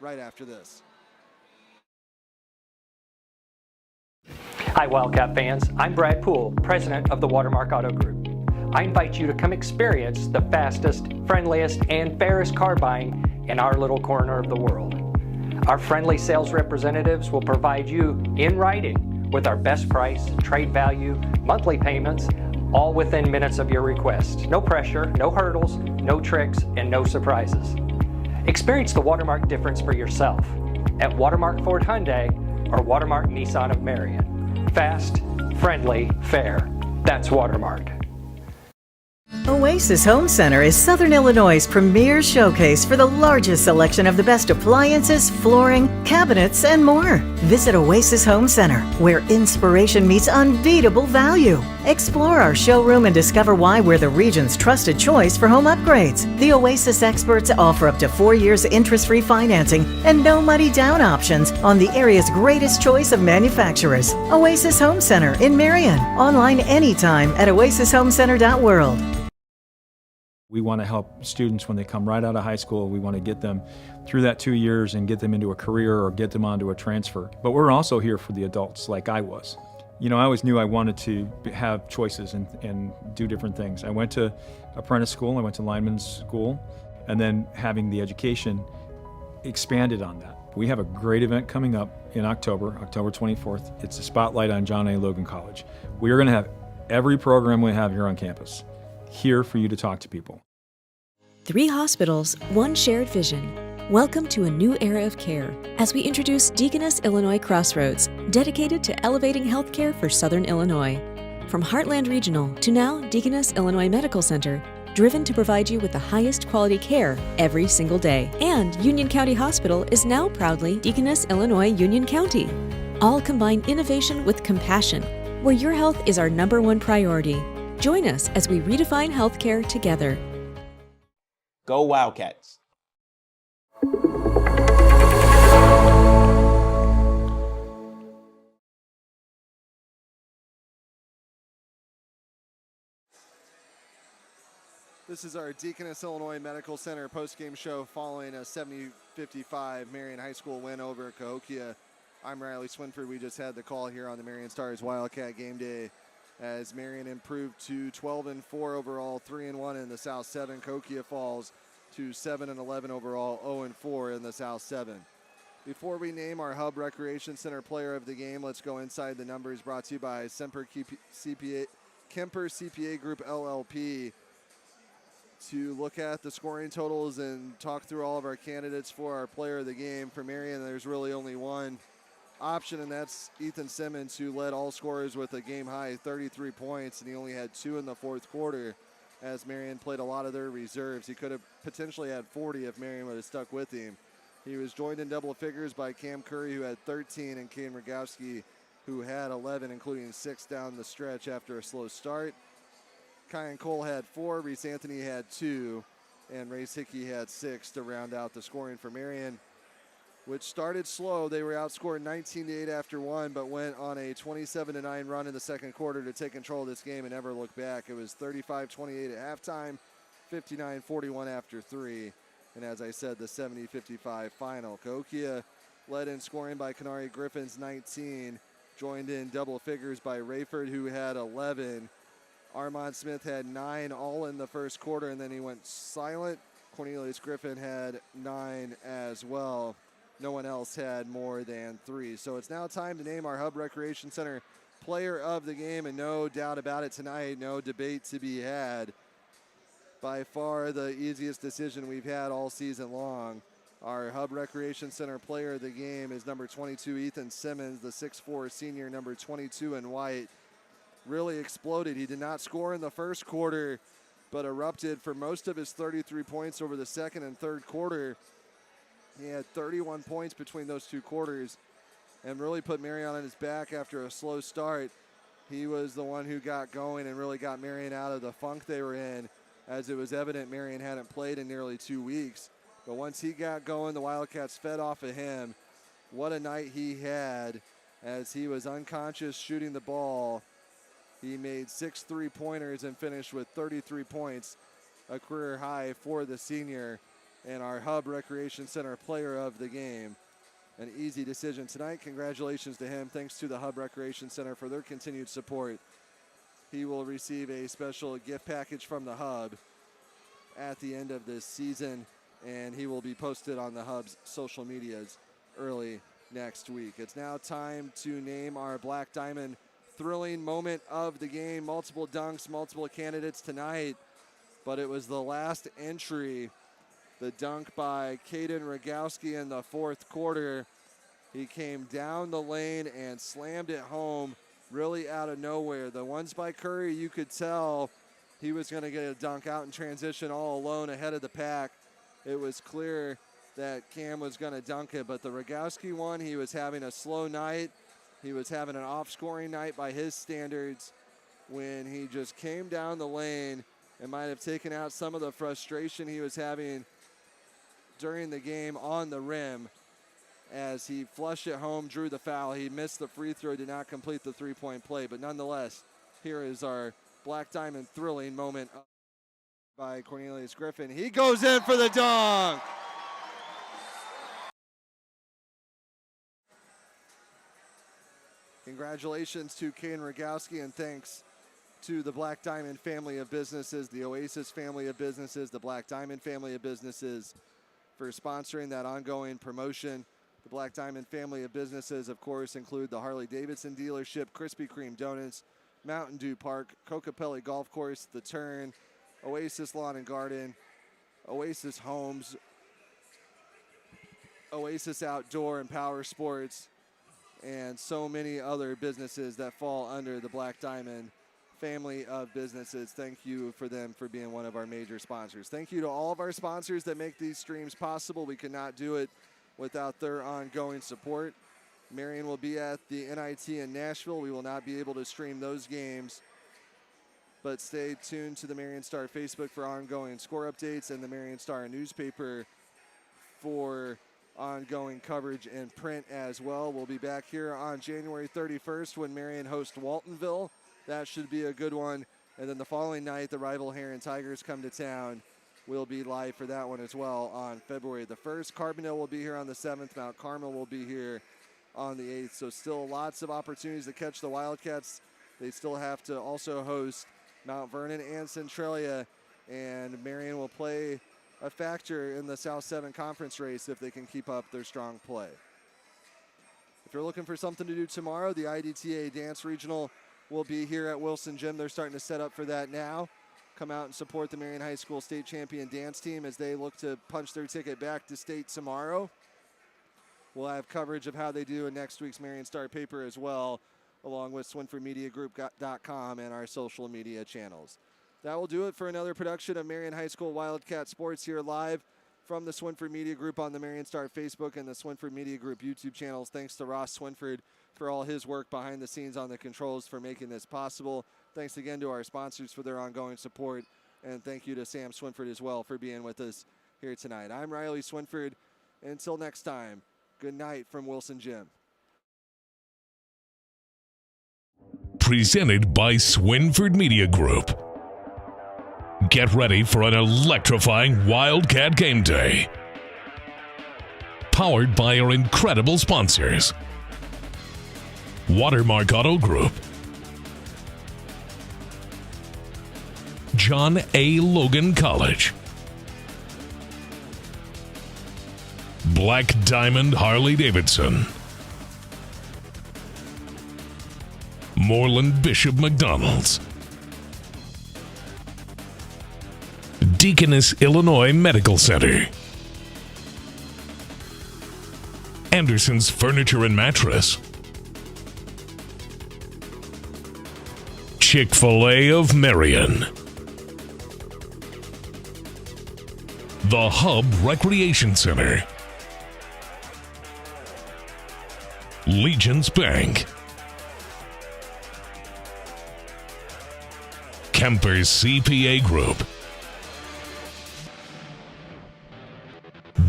right after this. Hi, Wildcat fans. I'm Brad Poole, president of the Watermark Auto Group. I invite you to come experience the fastest, friendliest, and fairest car buying in our little corner of the world. Our friendly sales representatives will provide you in writing with our best price, trade value, monthly payments, all within minutes of your request. No pressure, no hurdles, no tricks, and no surprises. Experience the Watermark difference for yourself at Watermark Ford Hyundai or Watermark Nissan of Marion. Fast, friendly, fair. That's Watermark. Oasis Home Center is Southern Illinois' premier showcase for the largest selection of the best appliances, flooring, cabinets, and more. Visit Oasis Home Center, where inspiration meets unbeatable value. Explore our showroom and discover why we're the region's trusted choice for home upgrades. The Oasis experts offer up to 4 years interest-free financing and no money down options on the area's greatest choice of manufacturers. Oasis Home Center in Marion. Online anytime at oasishomecenter.world. We want to help students when they come right out of high school. We want to get them through that 2 years and get them into a career or get them onto a transfer. But we're also here for the adults, like I was. You know, I always knew I wanted to have choices and do different things. I went to apprentice school, I went to lineman's school, and then having the education expanded on that. We have a great event coming up in October 24th. It's a spotlight on John A. Logan College. We are going to have every program we have here on campus here for you to talk to people. 3 hospitals, 1 shared vision. Welcome to a new era of care as we introduce Deaconess Illinois Crossroads, dedicated to elevating healthcare for Southern Illinois. From Heartland Regional to now Deaconess Illinois Medical Center, driven to provide you with the highest quality care every single day. And Union County Hospital is now proudly Deaconess Illinois Union County. All combine innovation with compassion, where your health is our #1 priority. Join us as we redefine healthcare together. Go Wildcats. This is our Deaconess Illinois Medical Center postgame show following a 70-55 Marion High School win over Cahokia. I'm Riley Swinford. We just had the call here on the Marion Stars Wildcat Gameday as Marion improved to 12-4 overall, 3-1 in the South 7. Cahokia falls to 7-11 overall, 0-4 in the South 7. Before we name our Hub Recreation Center player of the game, let's go inside the numbers, brought to you by Kemper CPA Group LLP, to look at the scoring totals and talk through all of our candidates for our player of the game. For Marion, there's really only one option, and that's Ethan Simmons, who led all scorers with a game-high 33 points, and he only had 2 in the fourth quarter as Marion played a lot of their reserves. He could have potentially had 40 if Marion would have stuck with him. He was joined in double figures by Cam Curry, who had 13, and Kane Rogowski, who had 11, including 6 down the stretch after a slow start. Kyan Cole had 4, Reese Anthony had 2, and Race Hickey had 6 to round out the scoring for Marion, which started slow. They were outscored 19-8 after 1, but went on a 27-9 run in the second quarter to take control of this game and never look back. It was 35-28 at halftime, 59-41 after 3, and as I said, the 70-55 final. Cahokia led in scoring by Kanari Griffin's 19, joined in double figures by Rayford, who had 11. Armand Smith had 9 all in the first quarter, and then he went silent. Cornelius Griffin had 9 as well. No one else had more than 3. So it's now time to name our Hub Recreation Center player of the game, and no doubt about it tonight, no debate to be had. By far the easiest decision we've had all season long. Our Hub Recreation Center player of the game is number 22, Ethan Simmons, the 6'4 senior, number 22 in white. Really exploded. He did not score in the first quarter, but erupted for most of his 33 points over the second and third quarter. He had 31 points between those 2 quarters and really put Marion on his back after a slow start. He was the one who got going and really got Marion out of the funk they were in, as it was evident Marion hadn't played in nearly 2 weeks. But once he got going, the Wildcats fed off of him. What a night he had as he was unconscious shooting the ball. He made 6 3-pointers and finished with 33 points, a career high for the senior, and our Hub Recreation Center player of the game. An easy decision tonight. Congratulations to him. Thanks to the Hub Recreation Center for their continued support. He will receive a special gift package from the Hub at the end of this season, and he will be posted on the Hub's social medias early next week. It's now time to name our Black Diamond thrilling moment of the game. Multiple dunks, multiple candidates tonight, but it was the last entry, the dunk by Caden Rogowski in the fourth quarter. He came down the lane and slammed it home really out of nowhere. The ones by Curry, you could tell he was going to get a dunk out in transition all alone ahead of the pack. It was clear that Cam was going to dunk it, but the Rogowski one, he was having a slow night. He was having an off-scoring night by his standards when he just came down the lane and might have taken out some of the frustration he was having during the game on the rim as he flushed it home, drew the foul. He missed the free throw, did not complete the three-point play, but nonetheless, here is our Black Diamond thrilling moment by Cornelius Griffin. He goes in for the dunk. Congratulations to Caden Rogowski, and thanks to the Black Diamond family of businesses, the Oasis family of businesses, the Black Diamond family of businesses for sponsoring that ongoing promotion. The Black Diamond family of businesses, of course, include the Harley Davidson dealership, Krispy Kreme Donuts, Mountain Dew Park, Kokopelli Golf Course, The Turn, Oasis Lawn and Garden, Oasis Homes, Oasis Outdoor and Power Sports, and so many other businesses that fall under the Black Diamond family of businesses. Thank you for them for being one of our major sponsors. Thank you to all of our sponsors that make these streams possible. We could not do it without their ongoing support. Marion will be at the NIT in Nashville. We will not be able to stream those games, but stay tuned to the Marion Star Facebook for ongoing score updates and the Marion Star newspaper for ongoing coverage in print as well. We'll be back here on January 31st when Marion hosts Waltonville. That should be a good one. And then the following night, the rival Herrin Tigers come to town. We'll be live for that one as well on February the 1st. Carbondale will be here on the 7th. Mount Carmel will be here on the 8th. So still lots of opportunities to catch the Wildcats. They still have to also host Mount Vernon and Centralia. And Marion will play a factor in the South 7 conference race if they can keep up their strong play. If you're looking for something to do tomorrow, the IDTA Dance Regional will be here at Wilson Gym. They're starting to set up for that now. Come out and support the Marion High School State Champion Dance Team as they look to punch their ticket back to state tomorrow. We'll have coverage of how they do in next week's Marion Star paper as well, along with SwinfordMediaGroup.com and our social media channels. That will do it for another production of Marion High School Wildcat Sports here live from the Swinford Media Group on the Marion Star Facebook and the Swinford Media Group YouTube channels. Thanks to Ross Swinford for all his work behind the scenes on the controls for making this possible. Thanks again to our sponsors for their ongoing support. And thank you to Sam Swinford as well for being with us here tonight. I'm Riley Swinford. Until next time, good night from Wilson Gym. Presented by Swinford Media Group. Get ready for an electrifying Wildcat Game Day. Powered by our incredible sponsors. Watermark Auto Group. John A. Logan College. Black Diamond Harley Davidson. Moreland-Bishop McDonalds. Deaconess, Illinois Medical Center. Anderson's Furniture and Mattress. Chick-Fil-A of Marion. The Hub Recreation Center. Legence Bank. Kemper CPA Group.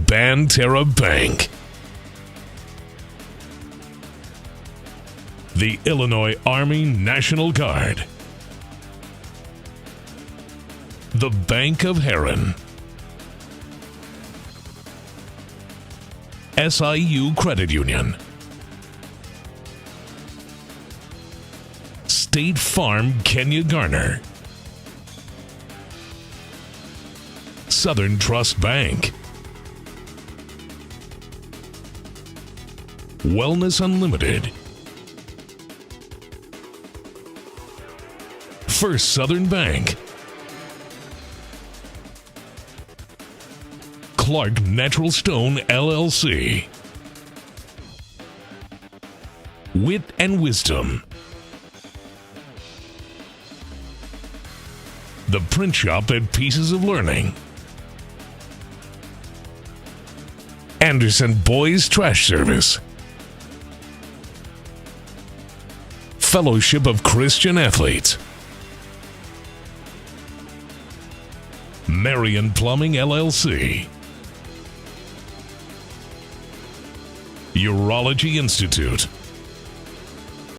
Banterra Bank. The Illinois Army National Guard. The Bank of Herrin. SIU Credit Union. State Farm Kenya Garner. SouthernTrust Bank. Wellness Unlimited. First Southern Bank. Clark Natural Stone LLC. Wit Wisdom. The Print Shop at Pieces of Learning. Anderson Boys Trash Service. Fellowship of Christian Athletes. Marion Plumbing LLC. Urology Institute.